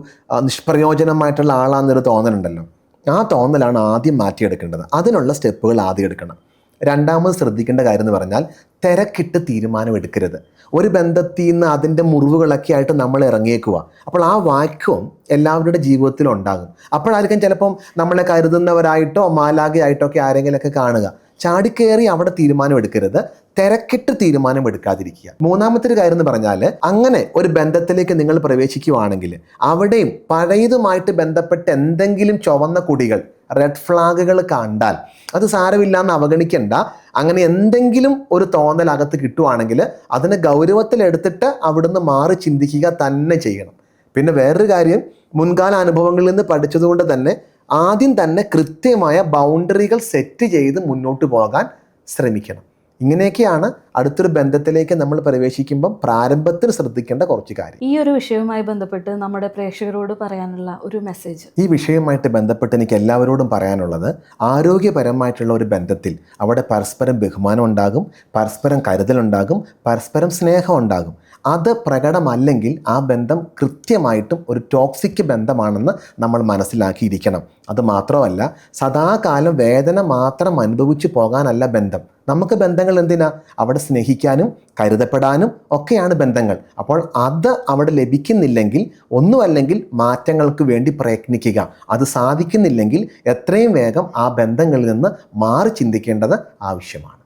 നിഷ്പ്രയോജനമായിട്ടുള്ള ആളാണെന്നൊരു തോന്നലുണ്ടല്ലോ. ആ തോന്നലാണ് ആദ്യം മാറ്റിയെടുക്കേണ്ടത്. അതിനുള്ള സ്റ്റെപ്പുകൾ ആദ്യം എടുക്കണം. രണ്ടാമത് ശ്രദ്ധിക്കേണ്ട കാര്യം എന്ന് പറഞ്ഞാൽ തിരക്കിട്ട് തീരുമാനമെടുക്കരുത്. ഒരു ബന്ധത്തിൽ നിന്ന് അതിൻ്റെ മുറിവുകളൊക്കെ ആയിട്ട് നമ്മൾ ഇറങ്ങിയേക്കുക. അപ്പോൾ ആ വാക്യം എല്ലാവരുടെ ജീവിതത്തിലും ഉണ്ടാകും. അപ്പോഴായിരിക്കും ചിലപ്പം നമ്മളെ കരുതുന്നവരായിട്ടോ മാലാഖയായിട്ടോ ഒക്കെ ആരെങ്കിലുമൊക്കെ കാണുക. ചാടിക്കയറി അവിടെ തീരുമാനം എടുക്കരുത്, തിരക്കിട്ട് തീരുമാനം എടുക്കാതിരിക്കുക. മൂന്നാമത്തെ ഒരു കാര്യം എന്ന് പറഞ്ഞാൽ, അങ്ങനെ ഒരു ബന്ധത്തിലേക്ക് നിങ്ങൾ പ്രവേശിക്കുകയാണെങ്കിൽ അവിടെയും പഴയതുമായിട്ട് ബന്ധപ്പെട്ട് എന്തെങ്കിലും ചുവന്ന കൊടികൾ, റെഡ് ഫ്ലാഗുകൾ കണ്ടാൽ അത് സാരമില്ലാന്ന് അവഗണിക്കണ്ട. അങ്ങനെ എന്തെങ്കിലും ഒരു തോന്നൽ അകത്ത് കിട്ടുവാണെങ്കിൽ അതിനെ ഗൗരവത്തിലെടുത്തിട്ട് അവിടുന്ന് മാറി ചിന്തിക്കുക തന്നെ ചെയ്യണം. പിന്നെ വേറൊരു കാര്യം, മുൻകാല അനുഭവങ്ങളിൽ നിന്ന് പഠിച്ചതുകൊണ്ട് തന്നെ ആദ്യം തന്നെ കൃത്യമായ ബൗണ്ടറികൾ സെറ്റ് ചെയ്ത് മുന്നോട്ട് പോകാൻ ശ്രമിക്കണം. ഇങ്ങനെയൊക്കെയാണ് അടുത്തൊരു ബന്ധത്തിലേക്ക് നമ്മൾ പ്രവേശിക്കുമ്പം പ്രാരംഭത്തിൽ ശ്രദ്ധിക്കേണ്ട കുറച്ച് കാര്യം. ഈ ഒരു വിഷയവുമായി ബന്ധപ്പെട്ട് നമ്മുടെ പ്രേക്ഷകരോട് പറയാനുള്ള ഒരു മെസ്സേജ്. ഈ വിഷയവുമായിട്ട് ബന്ധപ്പെട്ട് എനിക്ക് എല്ലാവരോടും പറയാനുള്ളത്, ആരോഗ്യപരമായിട്ടുള്ള ഒരു ബന്ധത്തിൽ അവിടെ പരസ്പരം ബഹുമാനം ഉണ്ടാകും, പരസ്പരം കരുതലുണ്ടാകും, പരസ്പരം സ്നേഹം ഉണ്ടാകും. അത് പ്രകടമല്ലെങ്കിൽ ആ ബന്ധം കൃത്യമായിട്ടും ഒരു ടോക്സിക് ബന്ധമാണെന്ന് നമ്മൾ മനസ്സിലാക്കിയിരിക്കണം. അത് മാത്രമല്ല, സദാകാലം വേദന മാത്രം അനുഭവിച്ചു പോകാനല്ല ബന്ധം. നമുക്ക് ബന്ധങ്ങൾ എന്തിനാ? അവിടെ സ്നേഹിക്കാനും കരുതപ്പെടാനും ഒക്കെയാണ് ബന്ധങ്ങൾ. അപ്പോൾ അത് അവിടെ ലഭിക്കുന്നില്ലെങ്കിൽ ഒന്നുമല്ലെങ്കിൽ മാറ്റങ്ങൾക്ക് വേണ്ടി പ്രയത്നിക്കുക. അത് സാധിക്കുന്നില്ലെങ്കിൽ എത്രയും വേഗം ആ ബന്ധങ്ങളിൽ നിന്ന് മാറി ചിന്തിക്കേണ്ടത് ആവശ്യമാണ്.